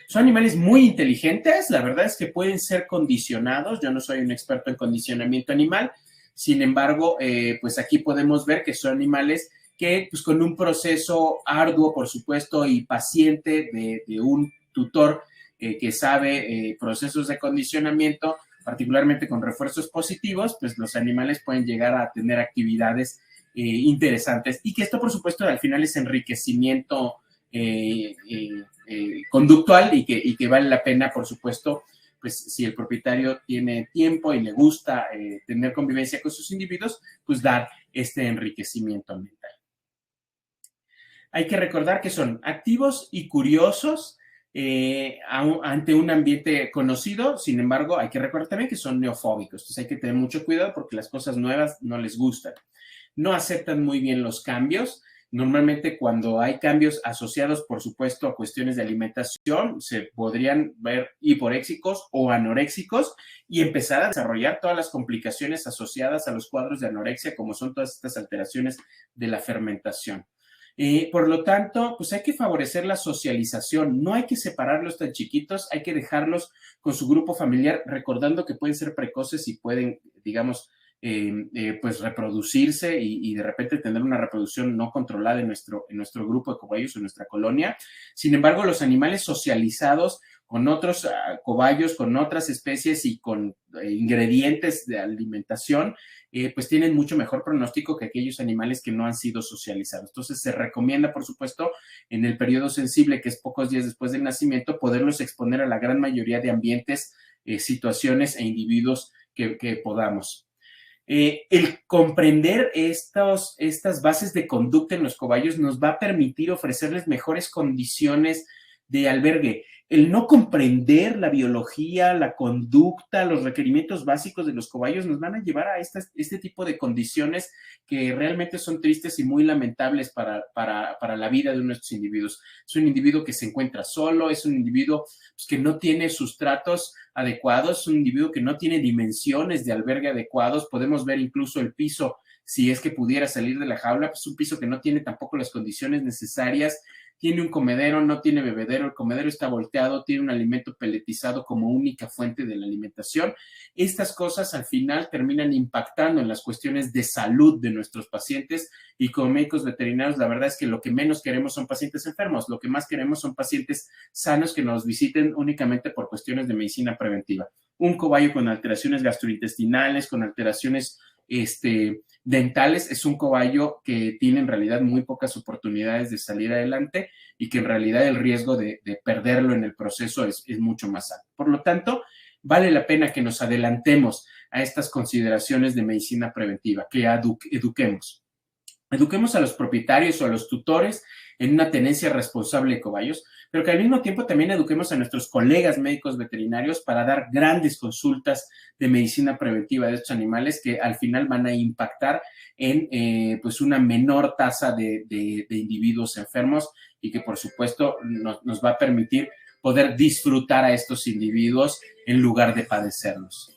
Son animales muy inteligentes, la verdad es que pueden ser condicionados. Yo no soy un experto en condicionamiento animal, sin embargo, pues aquí podemos ver que son animales que pues con un proceso arduo, por supuesto, y paciente de un tutor que sabe procesos de condicionamiento, particularmente con refuerzos positivos, pues los animales pueden llegar a tener actividades interesantes y que esto, por supuesto, al final es enriquecimiento conductual y que vale la pena, por supuesto, pues si el propietario tiene tiempo y le gusta tener convivencia con sus individuos, pues dar este enriquecimiento mental. Hay que recordar que son activos y curiosos ante un ambiente conocido. Sin embargo, hay que recordar también que son neofóbicos. Entonces hay que tener mucho cuidado porque las cosas nuevas no les gustan. No aceptan muy bien los cambios. Normalmente cuando hay cambios asociados, por supuesto, a cuestiones de alimentación, se podrían ver hiporéxicos o anoréxicos y empezar a desarrollar todas las complicaciones asociadas a los cuadros de anorexia, como son todas estas alteraciones de la fermentación. Por lo tanto, pues hay que favorecer la socialización, no hay que separarlos tan chiquitos, hay que dejarlos con su grupo familiar, recordando que pueden ser precoces y pueden, digamos, pues reproducirse y de repente tener una reproducción no controlada en nuestro grupo de cobayos o en nuestra colonia. Sin embargo, los animales socializados con otros cobayos, con otras especies y con ingredientes de alimentación, pues tienen mucho mejor pronóstico que aquellos animales que no han sido socializados. Entonces se recomienda, por supuesto, en el periodo sensible, que es pocos días después del nacimiento, poderlos exponer a la gran mayoría de ambientes, situaciones e individuos que podamos. El comprender estas bases de conducta en los cobayos nos va a permitir ofrecerles mejores condiciones de albergue. El no comprender la biología, la conducta, los requerimientos básicos de los cobayos nos van a llevar a este tipo de condiciones que realmente son tristes y muy lamentables para la vida de nuestros individuos. Es un individuo que se encuentra solo, es un individuo pues, que no tiene sustratos adecuados, es un individuo que no tiene dimensiones de albergue adecuados. Podemos ver incluso el piso si es que pudiera salir de la jaula, pues un piso que no tiene tampoco las condiciones necesarias, tiene un comedero, no tiene bebedero, el comedero está volteado, tiene un alimento peletizado como única fuente de la alimentación. Estas cosas al final terminan impactando en las cuestiones de salud de nuestros pacientes y como médicos veterinarios la verdad es que lo que menos queremos son pacientes enfermos, lo que más queremos son pacientes sanos que nos visiten únicamente por cuestiones de medicina preventiva. Un cobayo con alteraciones gastrointestinales, con alteraciones dentales, es un cobayo que tiene en realidad muy pocas oportunidades de salir adelante y que en realidad el riesgo de perderlo en el proceso es mucho más alto. Por lo tanto, vale la pena que nos adelantemos a estas consideraciones de medicina preventiva, que eduquemos. Eduquemos a los propietarios o a los tutores en una tenencia responsable de cobayos, pero que al mismo tiempo también eduquemos a nuestros colegas médicos veterinarios para dar grandes consultas de medicina preventiva de estos animales que al final van a impactar en pues una menor tasa de individuos enfermos y que por supuesto nos va a permitir poder disfrutar a estos individuos en lugar de padecerlos.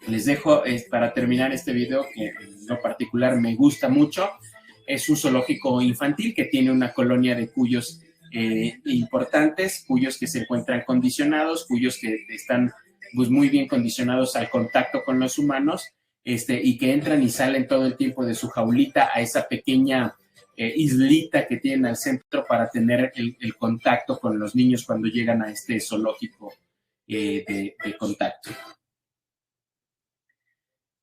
Les dejo para terminar este video que en lo particular me gusta mucho. Es un zoológico infantil que tiene una colonia de cuyos importantes, cuyos que se encuentran condicionados, cuyos que están pues, muy bien condicionados al contacto con los humanos y que entran y salen todo el tiempo de su jaulita a esa pequeña islita que tienen al centro para tener el contacto con los niños cuando llegan a este zoológico de contacto.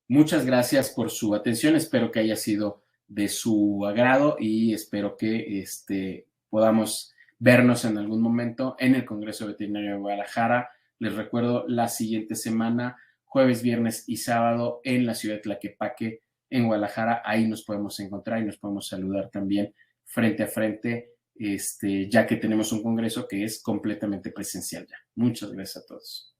Muchas gracias por su atención, espero que haya sido de su agrado y espero que podamos vernos en algún momento en el Congreso Veterinario de Guadalajara. Les recuerdo la siguiente semana, jueves, viernes y sábado en la ciudad de Tlaquepaque, en Guadalajara. Ahí nos podemos encontrar y nos podemos saludar también frente a frente, ya que tenemos un congreso que es completamente presencial ya. Muchas gracias a todos.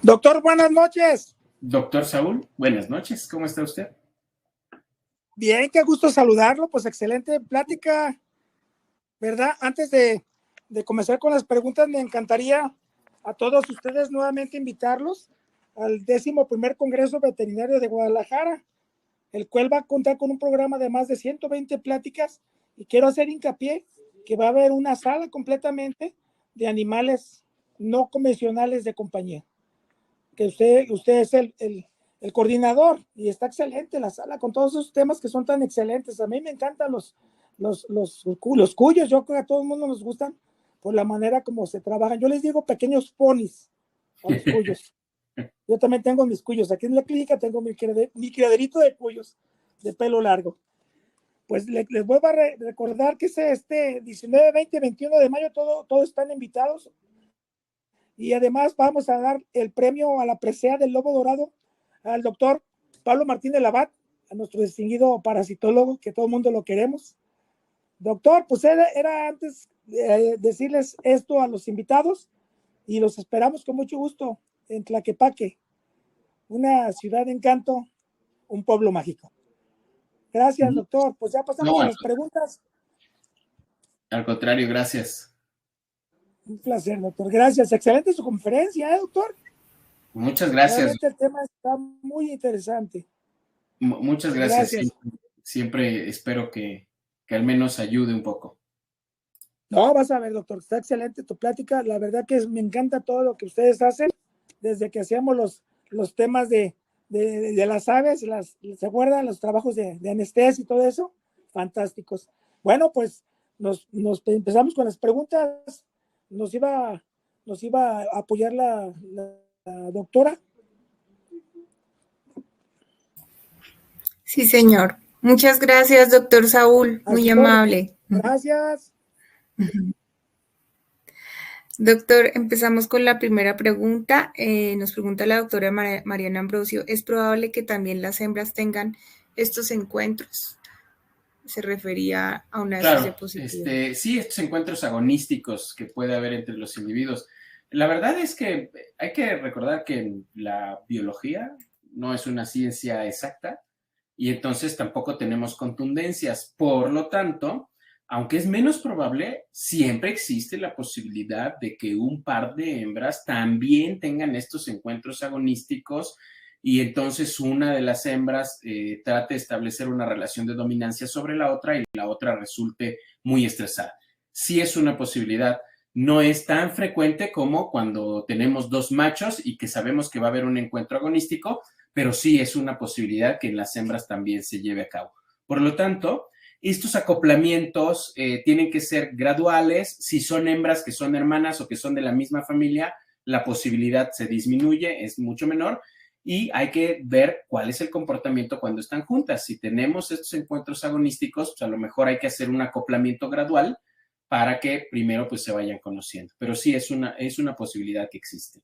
Doctor, buenas noches. Doctor Saúl, buenas noches. ¿Cómo está usted? Bien, qué gusto saludarlo. Pues excelente plática, ¿verdad? Antes de comenzar con las preguntas, me encantaría a todos ustedes nuevamente invitarlos al 11º Congreso Veterinario de Guadalajara, el cual va a contar con un programa de más de 120 pláticas y quiero hacer hincapié que va a haber una sala completamente de animales no convencionales de compañía. Que usted es el coordinador y está excelente la sala con todos esos temas que son tan excelentes. A mí me encantan los cuyos, yo creo que a todo el mundo nos gustan por la manera como se trabajan. Yo les digo pequeños ponis a los cuyos. Yo también tengo mis cuyos. Aquí en la clínica tengo mi criaderito de cuyos de pelo largo. Pues les vuelvo a recordar que este 19, 20, 21 de mayo todos están invitados. Y además vamos a dar el premio a la presea del lobo dorado al doctor Pablo Martínez Labat, a nuestro distinguido parasitólogo, que todo el mundo lo queremos. Doctor, pues era antes decirles esto a los invitados y los esperamos con mucho gusto en Tlaquepaque, una ciudad de encanto, un pueblo mágico. Gracias, doctor. Pues ya pasamos a las preguntas. Al contrario, gracias. Un placer, doctor. Gracias. Excelente su conferencia, doctor. Muchas gracias. Realmente el tema está muy interesante. Muchas gracias. Siempre espero que al menos ayude un poco. No, vas a ver, doctor. Está excelente tu plática. La verdad que me encanta todo lo que ustedes hacen. Desde que hacíamos los temas de las aves, ¿se acuerdan? Los trabajos de anestesia y todo eso. Fantásticos. Bueno, pues nos empezamos con las preguntas. Nos iba a apoyar la doctora. Sí, señor. Muchas gracias, doctor Saúl. Muy amable. Gracias. Doctor, empezamos con la primera pregunta. Nos pregunta la doctora Mariana Ambrosio, ¿es probable que también las hembras tengan estos encuentros? Se refería a una claro, positiva. Sí, estos encuentros agonísticos que puede haber entre los individuos. La verdad es que hay que recordar que la biología no es una ciencia exacta y entonces tampoco tenemos contundencias. Por lo tanto, aunque es menos probable, siempre existe la posibilidad de que un par de hembras también tengan estos encuentros agonísticos y entonces una de las hembras trate de establecer una relación de dominancia sobre la otra y la otra resulte muy estresada. Sí es una posibilidad. No es tan frecuente como cuando tenemos dos machos y que sabemos que va a haber un encuentro agonístico, pero sí es una posibilidad que en las hembras también se lleve a cabo. Por lo tanto, estos acoplamientos tienen que ser graduales. Si son hembras que son hermanas o que son de la misma familia, la posibilidad se disminuye, es mucho menor. Y hay que ver cuál es el comportamiento cuando están juntas. Si tenemos estos encuentros agonísticos, pues a lo mejor hay que hacer un acoplamiento gradual para que primero pues se vayan conociendo. Pero sí es una posibilidad que existe.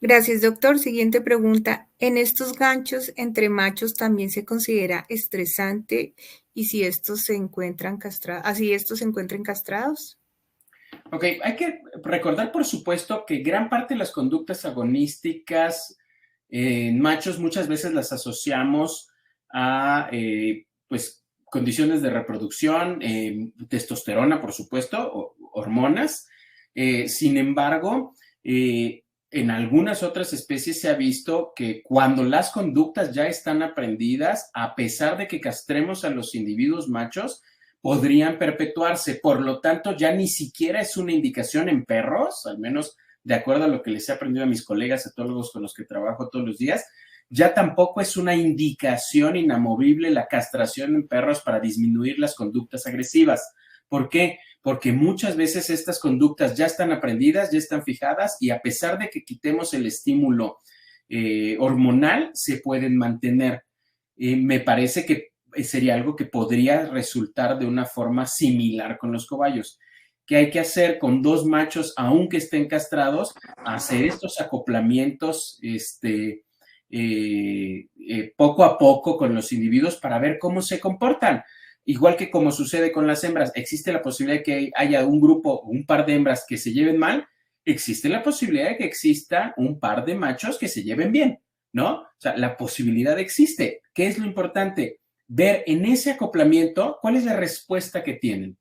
Gracias, doctor. Siguiente pregunta. ¿En estos ganchos entre machos también se considera estresante y si estos se encuentran castrados, así estos se encuentran castrados? Ok, hay que recordar, por supuesto, que gran parte de las conductas agonísticas en machos muchas veces las asociamos a pues condiciones de reproducción, testosterona, por supuesto, hormonas. Sin embargo, en algunas otras especies se ha visto que cuando las conductas ya están aprendidas, a pesar de que castremos a los individuos machos, podrían perpetuarse. Por lo tanto, ya ni siquiera es una indicación en perros, al menos de acuerdo a lo que les he aprendido a mis colegas etólogos con los que trabajo todos los días, ya tampoco es una indicación inamovible la castración en perros para disminuir las conductas agresivas. ¿Por qué? Porque muchas veces estas conductas ya están aprendidas, ya están fijadas y a pesar de que quitemos el estímulo hormonal, se pueden mantener. Me parece que sería algo que podría resultar de una forma similar con los cobayos. ¿Qué hay que hacer con dos machos, aunque estén castrados? Hacer estos acoplamientos poco a poco con los individuos para ver cómo se comportan. Igual que como sucede con las hembras, existe la posibilidad de que haya un grupo, un par de hembras que se lleven mal, existe la posibilidad de que exista un par de machos que se lleven bien, ¿no? O sea, la posibilidad existe. ¿Qué es lo importante? Ver en ese acoplamiento cuál es la respuesta que tienen,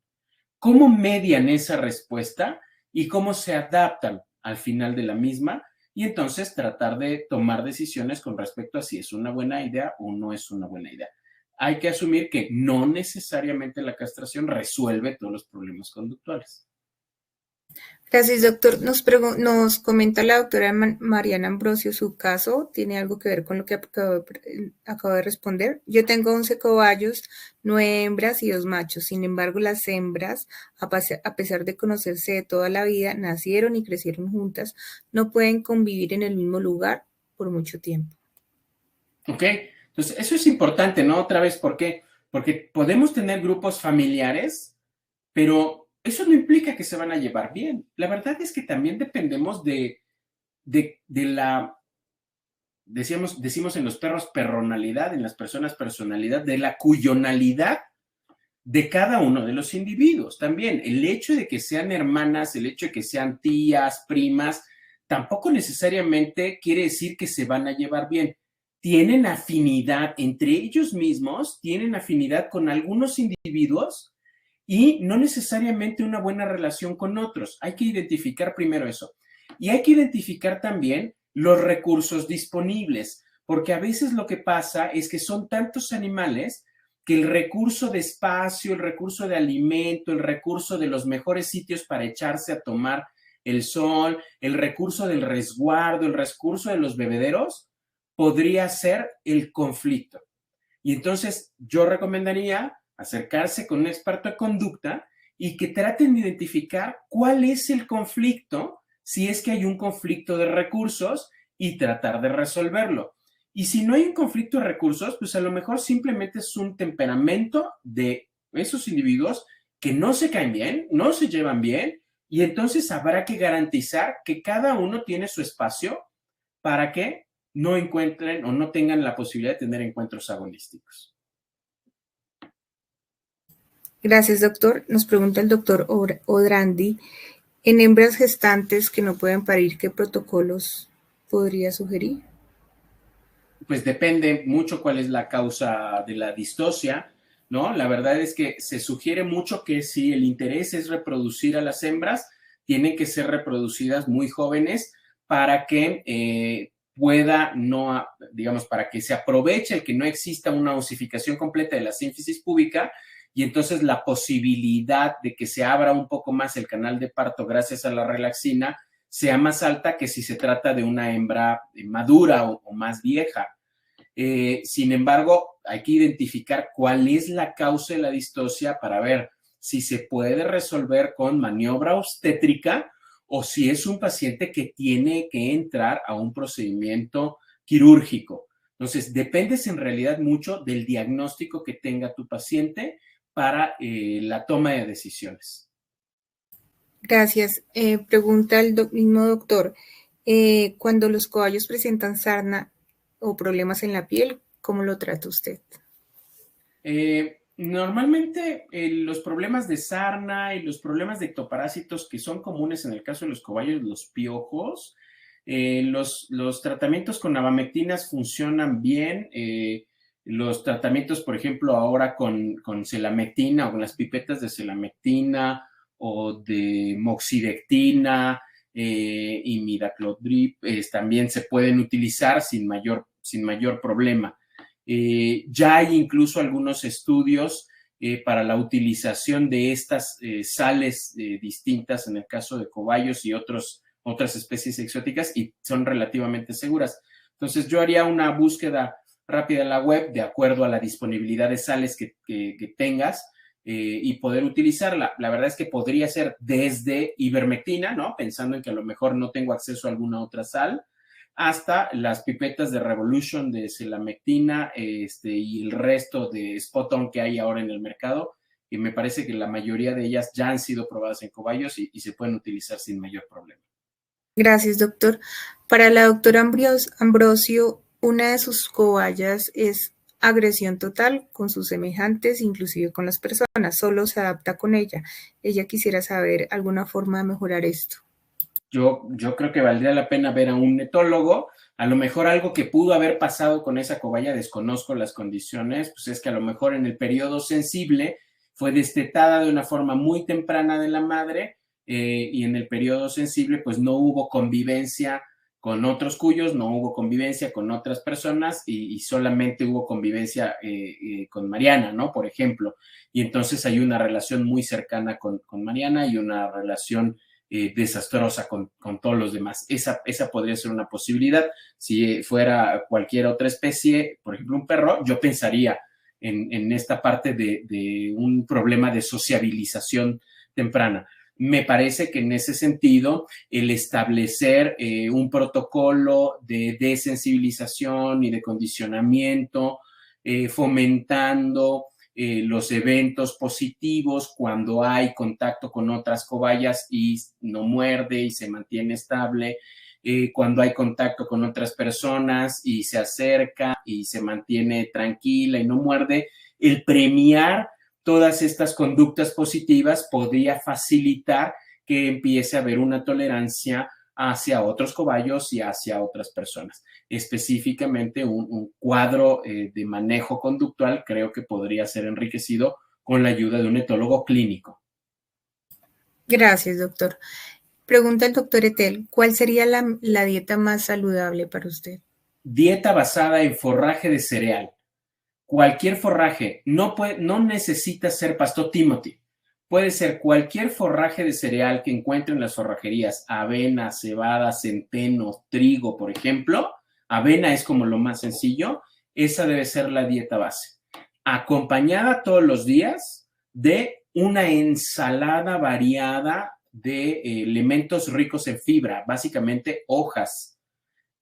cómo median esa respuesta y cómo se adaptan al final de la misma y entonces tratar de tomar decisiones con respecto a si es una buena idea o no es una buena idea. Hay que asumir que no necesariamente la castración resuelve todos los problemas conductuales. Gracias, doctor. Nos comenta la doctora Mariana Ambrosio su caso. ¿Tiene algo que ver con lo que acabo de responder? Yo tengo 11 cobayos, 9 hembras y 2 machos. Sin embargo, las hembras, a pesar de conocerse de toda la vida, nacieron y crecieron juntas, no pueden convivir en el mismo lugar por mucho tiempo. Ok, entonces eso es importante, ¿no? Otra vez, ¿por qué? Porque podemos tener grupos familiares, pero eso no implica que se van a llevar bien. La verdad es que también dependemos de la, decimos en los perros perronalidad, en las personas personalidad, de la cuyonalidad de cada uno de los individuos. También el hecho de que sean hermanas, el hecho de que sean tías, primas, tampoco necesariamente quiere decir que se van a llevar bien. Tienen afinidad entre ellos mismos, tienen afinidad con algunos individuos y no necesariamente una buena relación con otros. Hay que identificar primero eso. Y hay que identificar también los recursos disponibles, porque a veces lo que pasa es que son tantos animales que el recurso de espacio, el recurso de alimento, el recurso de los mejores sitios para echarse a tomar el sol, el recurso del resguardo, el recurso de los bebederos, podría ser el conflicto. Y entonces yo recomendaría acercarse con un experto de conducta y que traten de identificar cuál es el conflicto, si es que hay un conflicto de recursos y tratar de resolverlo. Y si no hay un conflicto de recursos, pues a lo mejor simplemente es un temperamento de esos individuos que no se caen bien, no se llevan bien, y entonces habrá que garantizar que cada uno tiene su espacio para que no encuentren o no tengan la posibilidad de tener encuentros agonísticos. Gracias, doctor. Nos pregunta el doctor Odrandi, en hembras gestantes que no pueden parir, ¿qué protocolos podría sugerir? Pues depende mucho cuál es la causa de la distocia. ¿no? La verdad es que se sugiere mucho que si el interés es reproducir a las hembras, tienen que ser reproducidas muy jóvenes para que pueda no, digamos, para que se aproveche el que no exista una osificación completa de la sínfisis púbica y entonces la posibilidad de que se abra un poco más el canal de parto gracias a la relaxina sea más alta que si se trata de una hembra madura o más vieja. Sin embargo, hay que identificar cuál es la causa de la distocia para ver si se puede resolver con maniobra obstétrica o si es un paciente que tiene que entrar a un procedimiento quirúrgico. Entonces, dependes en realidad mucho del diagnóstico que tenga tu paciente para la toma de decisiones. Gracias. Pregunta el mismo doctor. Cuando los cobayos presentan sarna o problemas en la piel, ¿cómo lo trata usted? Normalmente los problemas de sarna y los problemas de ectoparásitos que son comunes en el caso de los cobayos, los piojos, los tratamientos con abamectinas funcionan bien. Los tratamientos, por ejemplo, ahora con selamectina o con las pipetas de selamectina o de moxidectina y midacloprid también se pueden utilizar sin mayor problema. Ya hay incluso algunos estudios para la utilización de estas sales distintas en el caso de cobayos y otras especies exóticas y son relativamente seguras. Entonces yo haría una búsqueda rápida en la web de acuerdo a la disponibilidad de sales que tengas y poder utilizarla. La verdad es que podría ser desde ivermectina, ¿no? Pensando en que a lo mejor no tengo acceso a alguna otra sal, hasta las pipetas de Revolution de selamectina y el resto de Spot-On que hay ahora en el mercado. Y me parece que la mayoría de ellas ya han sido probadas en cobayos y se pueden utilizar sin mayor problema. Gracias, doctor. Para la doctora Ambrosio, una de sus cobayas es agresión total con sus semejantes, inclusive con las personas. Solo se adapta con ella. Ella quisiera saber alguna forma de mejorar esto. Yo creo que valdría la pena ver a un etólogo. A lo mejor algo que pudo haber pasado con esa cobaya, desconozco las condiciones, pues es que a lo mejor en el periodo sensible fue destetada de una forma muy temprana de la madre y en el periodo sensible pues no hubo convivencia con otros cuyos, no hubo convivencia con otras personas y solamente hubo convivencia con Mariana, ¿no? Por ejemplo. Y entonces hay una relación muy cercana con Mariana y una relación desastrosa con todos los demás. Esa podría ser una posibilidad. Si fuera cualquier otra especie, por ejemplo un perro, yo pensaría en esta parte de un problema de sociabilización temprana. Me parece que en ese sentido el establecer un protocolo de desensibilización y de condicionamiento, fomentando los eventos positivos cuando hay contacto con otras cobayas y no muerde y se mantiene estable, cuando hay contacto con otras personas y se acerca y se mantiene tranquila y no muerde, el premiar todas estas conductas positivas podría facilitar que empiece a haber una tolerancia hacia otros cobayos y hacia otras personas. Específicamente un cuadro de manejo conductual creo que podría ser enriquecido con la ayuda de un etólogo clínico. Gracias, doctor. Pregunta el doctor Etel, ¿cuál sería la dieta más saludable para usted? Dieta basada en forraje de cereal. Cualquier forraje, no necesita ser Pastor Timothy. Puede ser cualquier forraje de cereal que encuentre en las forrajerías, avena, cebada, centeno, trigo, por ejemplo. Avena es como lo más sencillo. Esa debe ser la dieta base. Acompañada todos los días de una ensalada variada de elementos ricos en fibra, básicamente hojas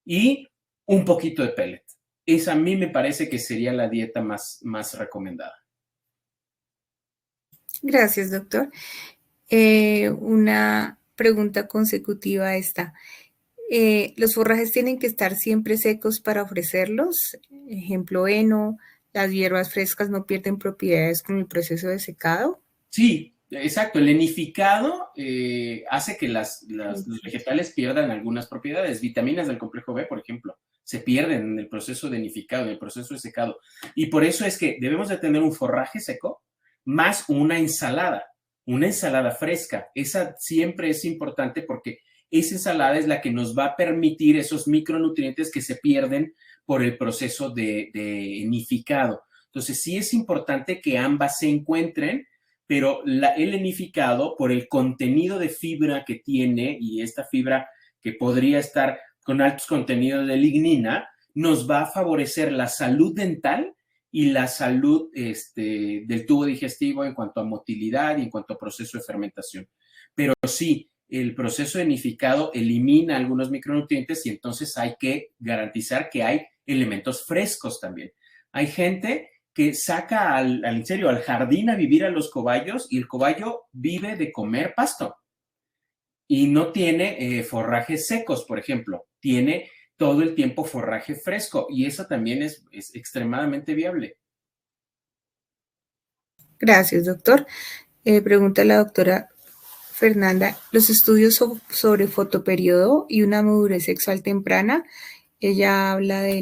y un poquito de pellet. Esa a mí me parece que sería la dieta más recomendada. Gracias, doctor. Una pregunta consecutiva a esta. ¿Los forrajes tienen que estar siempre secos para ofrecerlos? Ejemplo, heno, ¿las hierbas frescas no pierden propiedades con el proceso de secado? Sí, exacto. El enificado hace que los vegetales pierdan algunas propiedades. Vitaminas del complejo B, por ejemplo, se pierden en el proceso de nidificado, en el proceso de secado. Y por eso es que debemos de tener un forraje seco más una ensalada fresca. Esa siempre es importante porque esa ensalada es la que nos va a permitir esos micronutrientes que se pierden por el proceso de nidificado. Entonces, sí es importante que ambas se encuentren, pero el nidificado, por el contenido de fibra que tiene, y esta fibra que podría estar con altos contenidos de lignina, nos va a favorecer la salud dental y la salud del tubo digestivo en cuanto a motilidad y en cuanto a proceso de fermentación. Pero sí, el proceso de nidificado elimina algunos micronutrientes y entonces hay que garantizar que hay elementos frescos también. Hay gente que saca en serio, al jardín a vivir a los cobayos y el cobayo vive de comer pasto y no tiene forrajes secos, por ejemplo, tiene todo el tiempo forraje fresco y eso también es extremadamente viable. Gracias, doctor. Pregunta la doctora Fernanda, los estudios sobre fotoperiodo y una madurez sexual temprana, ella habla de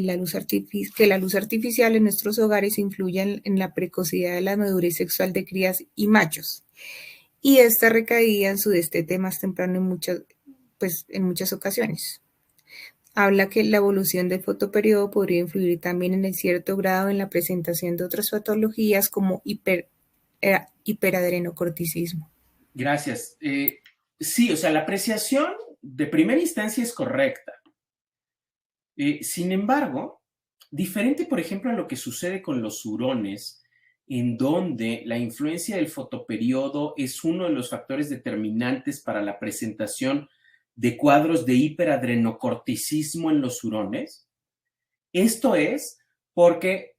que la luz artificial en nuestros hogares influye en la precocidad de la madurez sexual de crías y machos. Y esta recaía en su destete más temprano en muchas ocasiones. Habla que la evolución del fotoperiodo podría influir también en cierto grado en la presentación de otras patologías como hiperadrenocorticismo. Gracias. Sí, o sea, la apreciación de primera instancia es correcta. Sin embargo, diferente, por ejemplo, a lo que sucede con los hurones, en donde la influencia del fotoperiodo es uno de los factores determinantes para la presentación de cuadros de hiperadrenocorticismo en los hurones. Esto es porque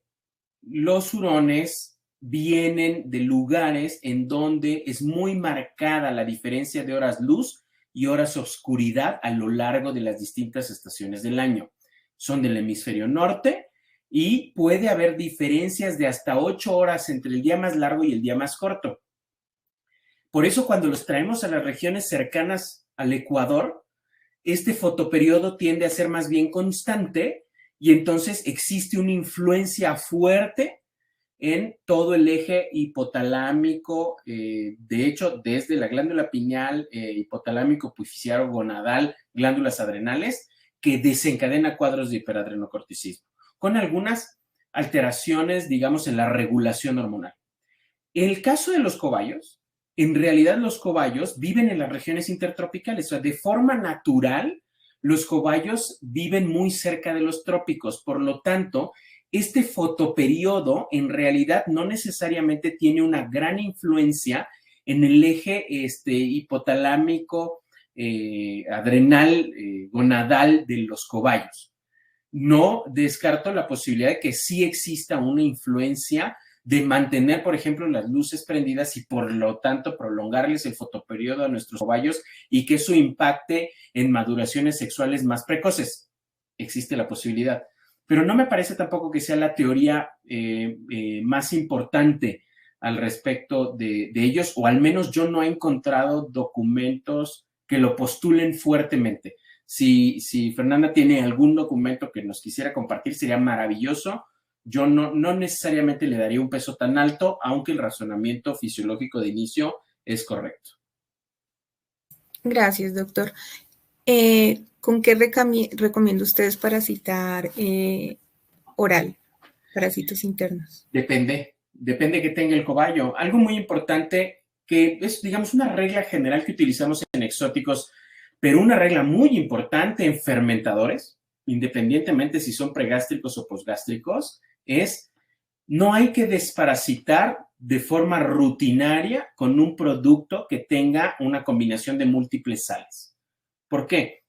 los hurones vienen de lugares en donde es muy marcada la diferencia de horas luz y horas oscuridad a lo largo de las distintas estaciones del año. Son del hemisferio norte y puede haber diferencias de hasta 8 horas entre el día más largo y el día más corto. Por eso cuando los traemos a las regiones cercanas al Ecuador, este fotoperiodo tiende a ser más bien constante y entonces existe una influencia fuerte en todo el eje hipotalámico, de hecho, desde la glándula pineal, hipotalámico, epifisiario, gonadal, glándulas adrenales, que desencadena cuadros de hiperadrenocorticismo, con algunas alteraciones, digamos, en la regulación hormonal. En el caso de los cobayos, en realidad los cobayos viven en las regiones intertropicales, o sea, de forma natural, los cobayos viven muy cerca de los trópicos, por lo tanto, este fotoperiodo en realidad no necesariamente tiene una gran influencia en el eje hipotalámico, adrenal, gonadal de los cobayos. No descarto la posibilidad de que sí exista una influencia de mantener, por ejemplo, las luces prendidas y por lo tanto prolongarles el fotoperiodo a nuestros cobayos y que eso impacte en maduraciones sexuales más precoces. Existe la posibilidad. Pero no me parece tampoco que sea la teoría más importante al respecto de ellos, o al menos yo no he encontrado documentos que lo postulen fuertemente. Si Fernanda tiene algún documento que nos quisiera compartir, sería maravilloso. Yo no necesariamente le daría un peso tan alto, aunque el razonamiento fisiológico de inicio es correcto. Gracias, doctor. ¿Con qué recomienda ustedes parasitar oral, parásitos internos? Depende que tenga el cobayo. Algo muy importante que es, digamos, una regla general que utilizamos en exóticos, pero una regla muy importante en fermentadores, independientemente si son pregástricos o posgástricos, es no hay que desparasitar de forma rutinaria con un producto que tenga una combinación de múltiples sales. ¿Por qué?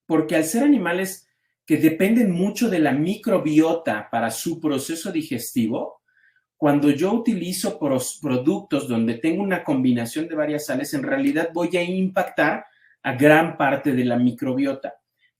Porque al ser animales que dependen mucho de la microbiota para su proceso digestivo, cuando yo utilizo productos donde tengo una combinación de varias sales, en realidad voy a impactar a gran parte de la microbiota.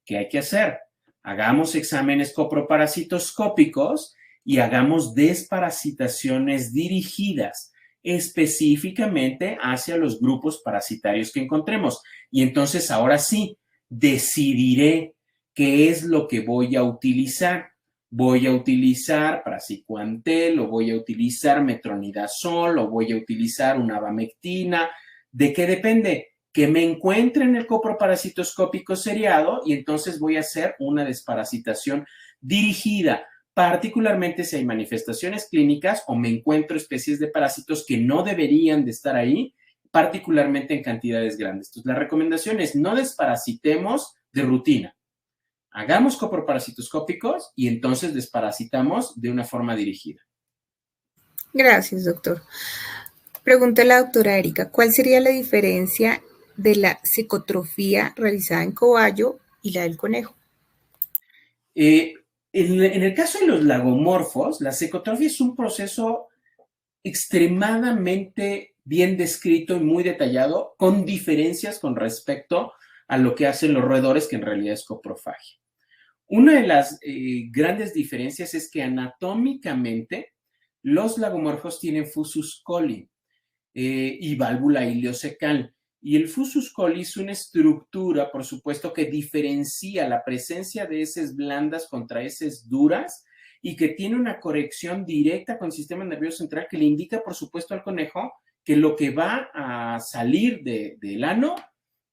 ¿Qué hay que hacer? Hagamos exámenes coproparasitoscópicos y hagamos desparasitaciones dirigidas específicamente hacia los grupos parasitarios que encontremos. Y entonces ahora sí, decidiré qué es lo que voy a utilizar. Voy a utilizar praziquantel, o voy a utilizar metronidazol, o voy a utilizar una abamectina. ¿De qué depende? Que me encuentre en el coproparasitoscópico seriado y entonces voy a hacer una desparasitación dirigida, particularmente si hay manifestaciones clínicas o me encuentro especies de parásitos que no deberían de estar ahí, particularmente en cantidades grandes. Entonces, la recomendación es no desparasitemos de rutina. Hagamos coproparasitoscópicos y entonces desparasitamos de una forma dirigida. Gracias, doctor. Pregunta la doctora Erika, ¿cuál sería la diferencia de la cecotrofía realizada en cobayo y la del conejo? En el caso de los lagomorfos, la cecotrofia es un proceso extremadamente bien descrito y muy detallado, con diferencias con respecto a lo que hacen los roedores, que en realidad es coprofagia. Una de las grandes diferencias es que anatómicamente los lagomorfos tienen fusus coli y válvula ileocecal. Y el fusus coli es una estructura, por supuesto, que diferencia la presencia de heces blandas contra heces duras y que tiene una corrección directa con el sistema nervioso central que le indica, por supuesto, al conejo que lo que va a salir del ano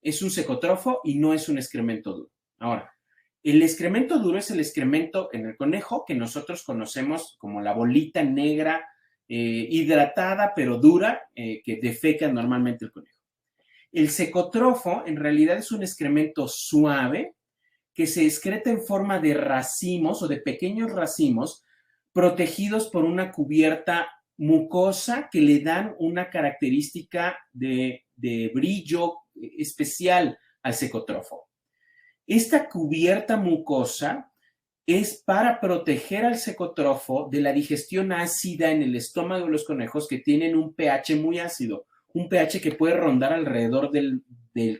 es un cecotrofo y no es un excremento duro. Ahora, el excremento duro es el excremento en el conejo que nosotros conocemos como la bolita negra hidratada pero dura que defeca normalmente el conejo. El cecotrofo en realidad es un excremento suave que se excreta en forma de racimos o de pequeños racimos protegidos por una cubierta mucosa que le dan una característica de brillo especial al cecotrofo. Esta cubierta mucosa es para proteger al cecotrofo de la digestión ácida en el estómago de los conejos que tienen un pH muy ácido, un pH que puede rondar alrededor del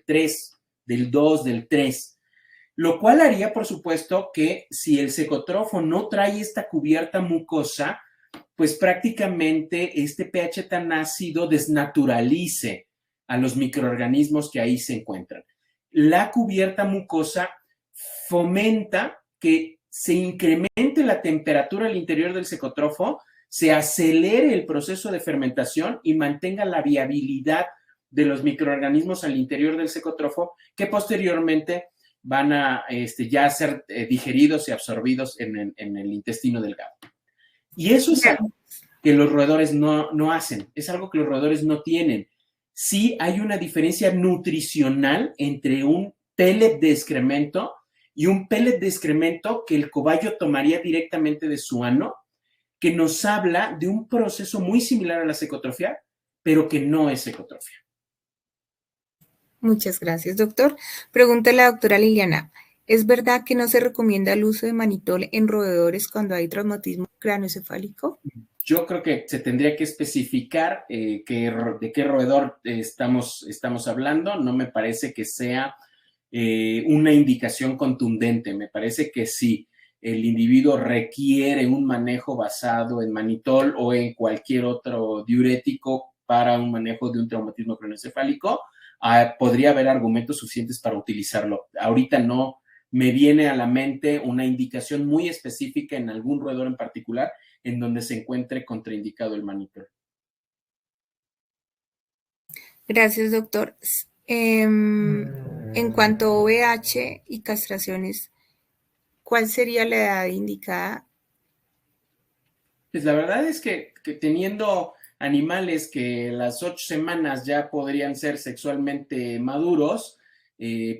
3, del 2, del 3, lo cual haría, por supuesto, que si el cecotrofo no trae esta cubierta mucosa, pues prácticamente este pH tan ácido desnaturalice a los microorganismos que ahí se encuentran. La cubierta mucosa fomenta que se incremente la temperatura al interior del cecotrofo, se acelere el proceso de fermentación y mantenga la viabilidad de los microorganismos al interior del cecotrofo que posteriormente van a ya ser digeridos y absorbidos en el intestino delgado. Y eso es algo que los roedores no hacen, es algo que los roedores no tienen. Sí hay una diferencia nutricional entre un pellet de excremento y un pellet de excremento que el cobayo tomaría directamente de su ano, que nos habla de un proceso muy similar a la cecotrofia, pero que no es cecotrofia. Muchas gracias, doctor. Pregunta la doctora Liliana, ¿es verdad que no se recomienda el uso de manitol en roedores cuando hay traumatismo craneoencefálico? Yo creo que se tendría que especificar de qué roedor estamos hablando. No me parece que sea una indicación contundente. Me parece que si el individuo requiere un manejo basado en manitol o en cualquier otro diurético para un manejo de un traumatismo craneoencefálico, podría haber argumentos suficientes para utilizarlo. Ahorita no me viene a la mente una indicación muy específica en algún roedor en particular en donde se encuentre contraindicado el manitol. Gracias, doctor. En cuanto a VH y castraciones, ¿cuál sería la edad indicada? Pues la verdad es que teniendo animales que las 8 semanas ya podrían ser sexualmente maduros,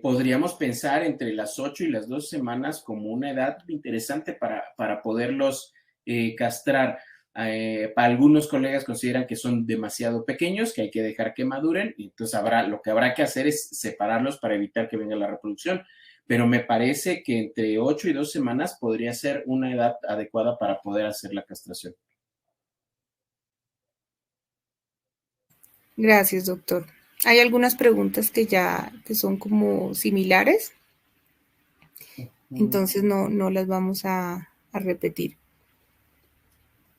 podríamos pensar entre las 8 y las 12 semanas como una edad interesante para poderlos castrar. Algunos colegas consideran que son demasiado pequeños, que hay que dejar que maduren, y entonces lo que habrá que hacer es separarlos para evitar que venga la reproducción. Pero me parece que entre 8 y 2 semanas podría ser una edad adecuada para poder hacer la castración. Gracias, doctor. Hay algunas preguntas que son como similares, entonces no las vamos a repetir.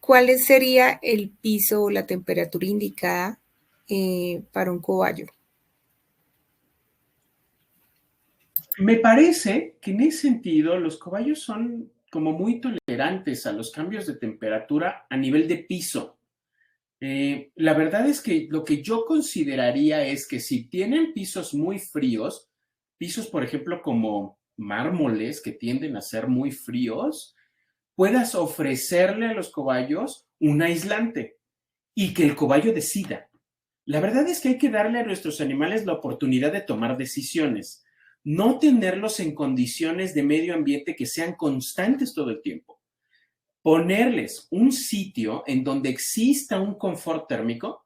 ¿Cuál sería el piso o la temperatura indicada para un cobayo? Me parece que en ese sentido los cobayos son como muy tolerantes a los cambios de temperatura a nivel de piso. La verdad es que lo que yo consideraría es que si tienen pisos muy fríos, pisos por ejemplo como mármoles que tienden a ser muy fríos, puedas ofrecerle a los cobayos un aislante y que el cobayo decida. La verdad es que hay que darle a nuestros animales la oportunidad de tomar decisiones, no tenerlos en condiciones de medio ambiente que sean constantes todo el tiempo. Ponerles un sitio en donde exista un confort térmico,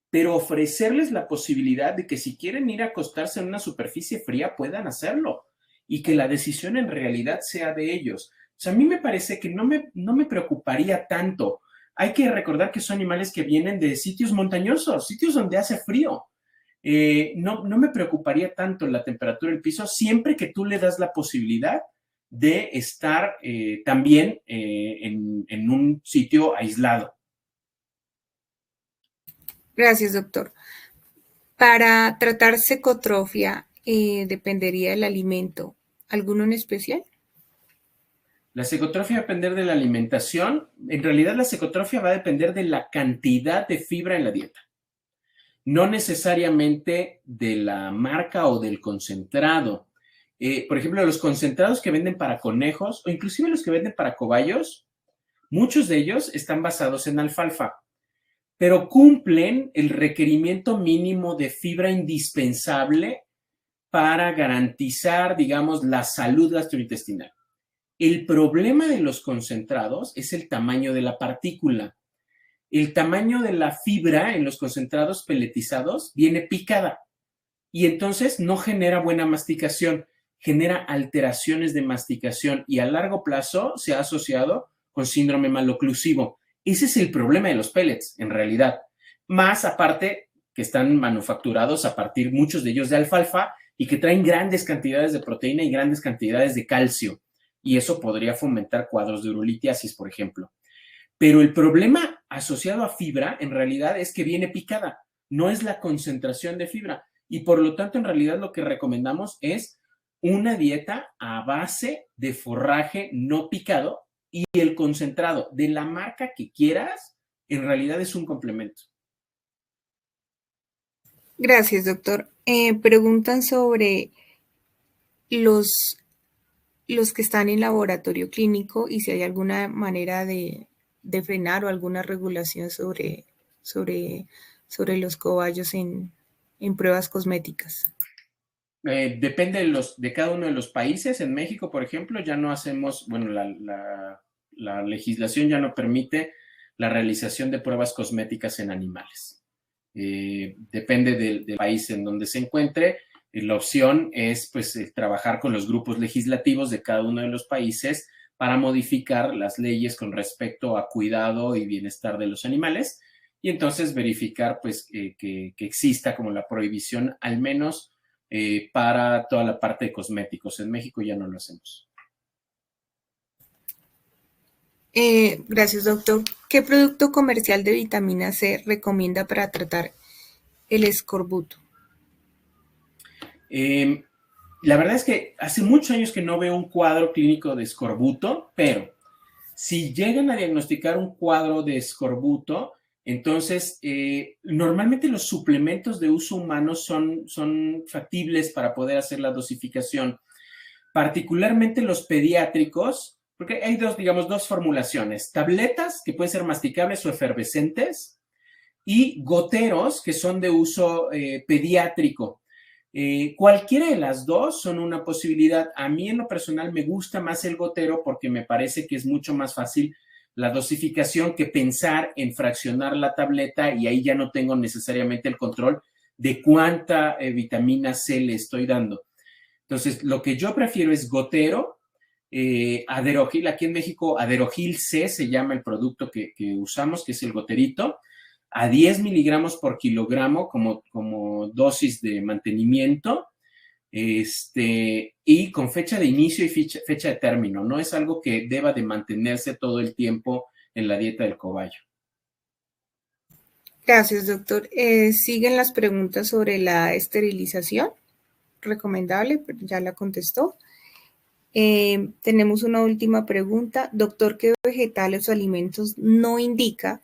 pero ofrecerles la posibilidad de que si quieren ir a acostarse en una superficie fría puedan hacerlo y que la decisión en realidad sea de ellos. O sea, a mí me parece que no me preocuparía tanto. Hay que recordar que son animales que vienen de sitios montañosos, sitios donde hace frío. No me preocuparía tanto la temperatura del piso siempre que tú le das la posibilidad de estar también en un sitio aislado. Gracias, doctor. Para tratar secotrofia, dependería del alimento. ¿Alguno en especial? La secotrofia va a depender de la alimentación. En realidad, la secotrofia va a depender de la cantidad de fibra en la dieta. No necesariamente de la marca o del concentrado. Por ejemplo, los concentrados que venden para conejos o inclusive los que venden para cobayos, muchos de ellos están basados en alfalfa, pero cumplen el requerimiento mínimo de fibra indispensable para garantizar, digamos, la salud gastrointestinal. El problema de los concentrados es el tamaño de la partícula. El tamaño de la fibra en los concentrados peletizados viene picada y entonces no genera buena masticación, genera alteraciones de masticación y a largo plazo se ha asociado con síndrome maloclusivo. Ese es el problema de los pellets, en realidad. Más aparte que están manufacturados a partir, muchos de ellos, de alfalfa y que traen grandes cantidades de proteína y grandes cantidades de calcio. Y eso podría fomentar cuadros de urolitiasis, por ejemplo. Pero el problema asociado a fibra, en realidad, es que viene picada. No es la concentración de fibra. Y por lo tanto, en realidad, lo que recomendamos es una dieta a base de forraje no picado y el concentrado de la marca que quieras, en realidad es un complemento. Gracias, doctor. Preguntan sobre los que están en laboratorio clínico y si hay alguna manera de frenar o alguna regulación sobre los cobayos en pruebas cosméticas. Depende de cada uno de los países. En México, por ejemplo, ya no hacemos, bueno, la legislación ya no permite la realización de pruebas cosméticas en animales. Depende del país en donde se encuentre. La opción es pues trabajar con los grupos legislativos de cada uno de los países para modificar las leyes con respecto a cuidado y bienestar de los animales y entonces verificar pues que exista como la prohibición al menos para toda la parte de cosméticos. En México ya no lo hacemos. Gracias, doctor. ¿Qué producto comercial de vitamina C recomienda para tratar el escorbuto? La verdad es que hace muchos años que no veo un cuadro clínico de escorbuto, pero si llegan a diagnosticar un cuadro de escorbuto, entonces normalmente los suplementos de uso humano son factibles para poder hacer la dosificación, particularmente los pediátricos, porque hay dos formulaciones, tabletas que pueden ser masticables o efervescentes y goteros que son de uso pediátrico. Cualquiera de las dos son una posibilidad. A mí en lo personal me gusta más el gotero porque me parece que es mucho más fácil la dosificación que pensar en fraccionar la tableta y ahí ya no tengo necesariamente el control de cuánta vitamina C le estoy dando. Entonces, lo que yo prefiero es gotero, Aderogil. Aquí en México, Aderogil C se llama el producto que usamos, que es el goterito, a 10 miligramos por kilogramo como dosis de mantenimiento, y con fecha de inicio y fecha de término. No es algo que deba de mantenerse todo el tiempo en la dieta del cobayo. Gracias, doctor. ¿Siguen las preguntas sobre la esterilización? recomendable, pero ya la contestó. Tenemos una última pregunta. Doctor, ¿qué vegetales o alimentos no indica,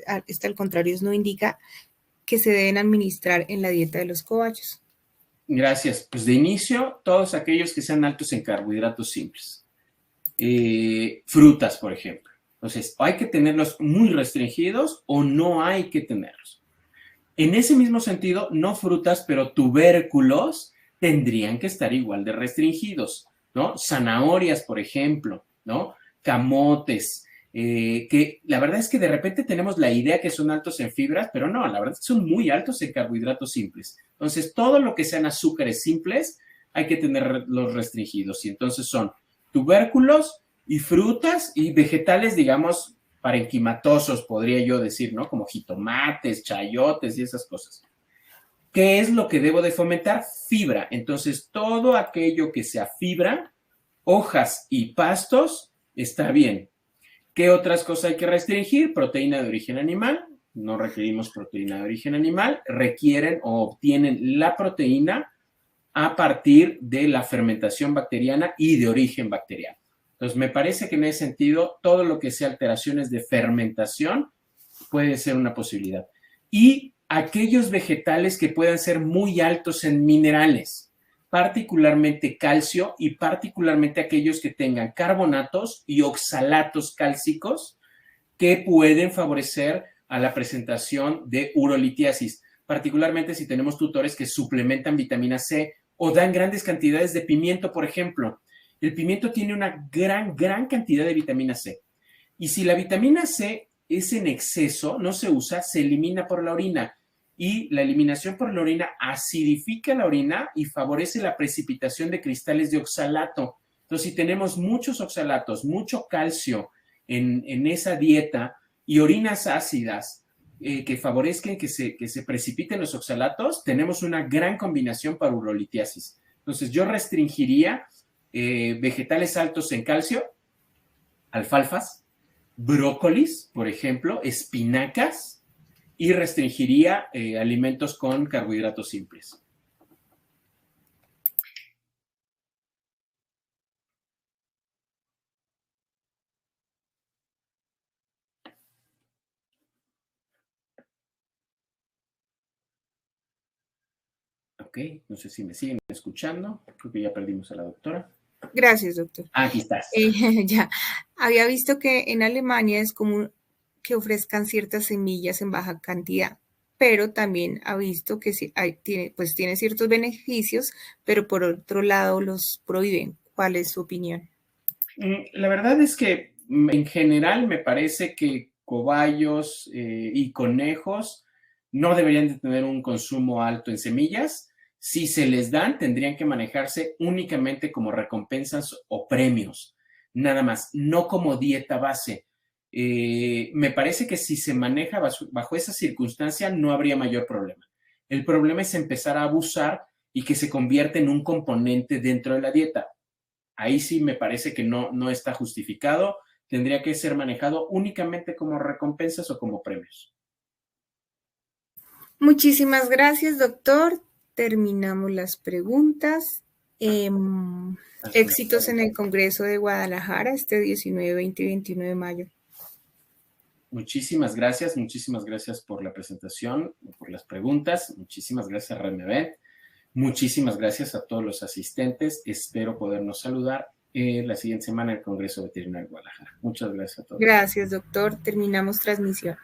al contrario, no indica que se deben administrar en la dieta de los cobayos? Gracias. Pues de inicio, todos aquellos que sean altos en carbohidratos simples. Frutas, por ejemplo. Entonces, ¿hay que tenerlos muy restringidos o no hay que tenerlos? En ese mismo sentido, no frutas, pero tubérculos tendrían que estar igual de restringidos, ¿no? Zanahorias, por ejemplo, ¿no? Camotes, que la verdad es que de repente tenemos la idea que son altos en fibras, pero no, la verdad es que son muy altos en carbohidratos simples. Entonces, todo lo que sean azúcares simples hay que tenerlos restringidos. Y entonces son tubérculos y frutas y vegetales, digamos, parenquimatosos, podría yo decir, ¿no? Como jitomates, chayotes y esas cosas. ¿Qué es lo que debo de fomentar? Fibra. Entonces, todo aquello que sea fibra, hojas y pastos, está bien. ¿Qué otras cosas hay que restringir? Proteína de origen animal. No requerimos proteína de origen animal. Requieren o obtienen la proteína a partir de la fermentación bacteriana y de origen bacteriano. Entonces, me parece que en ese sentido, todo lo que sea alteraciones de fermentación puede ser una posibilidad. Y aquellos vegetales que puedan ser muy altos en minerales, particularmente calcio y particularmente aquellos que tengan carbonatos y oxalatos cálcicos que pueden favorecer a la presentación de urolitiasis, particularmente si tenemos tutores que suplementan vitamina C o dan grandes cantidades de pimiento, por ejemplo. El pimiento tiene una gran cantidad de vitamina C. Y si la vitamina C es en exceso, no se usa, se elimina por la orina. Y la eliminación por la orina acidifica la orina y favorece la precipitación de cristales de oxalato. Entonces, si tenemos muchos oxalatos, mucho calcio en esa dieta y orinas ácidas que favorezcan que se precipiten los oxalatos, tenemos una gran combinación para urolitiasis. Entonces, yo restringiría vegetales altos en calcio, alfalfas, brócolis, por ejemplo, espinacas, y restringiría alimentos con carbohidratos simples. Ok, no sé si me siguen escuchando. Creo que ya perdimos a la doctora. Gracias, doctor. Aquí estás. Ya, había visto que en Alemania es común que ofrezcan ciertas semillas en baja cantidad, pero también ha visto que tiene ciertos beneficios, pero por otro lado los prohíben. ¿Cuál es su opinión? La verdad es que en general me parece que cobayos y conejos no deberían de tener un consumo alto en semillas. Si se les dan, tendrían que manejarse únicamente como recompensas o premios, nada más, no como dieta base. Me parece que si se maneja bajo esa circunstancia no habría mayor problema. El problema es empezar a abusar y que se convierta en un componente dentro de la dieta. Ahí sí me parece que no está justificado. Tendría que ser manejado únicamente como recompensas o como premios. Muchísimas gracias, doctor. Terminamos las preguntas. Éxitos en el Congreso de Guadalajara este 19, 20 y 21 de mayo. Muchísimas gracias por la presentación, por las preguntas. Muchísimas gracias, RMB. Muchísimas gracias a todos los asistentes. Espero podernos saludar la siguiente semana en el Congreso Veterinario de Guadalajara. Muchas gracias a todos. Gracias, doctor. Terminamos transmisión.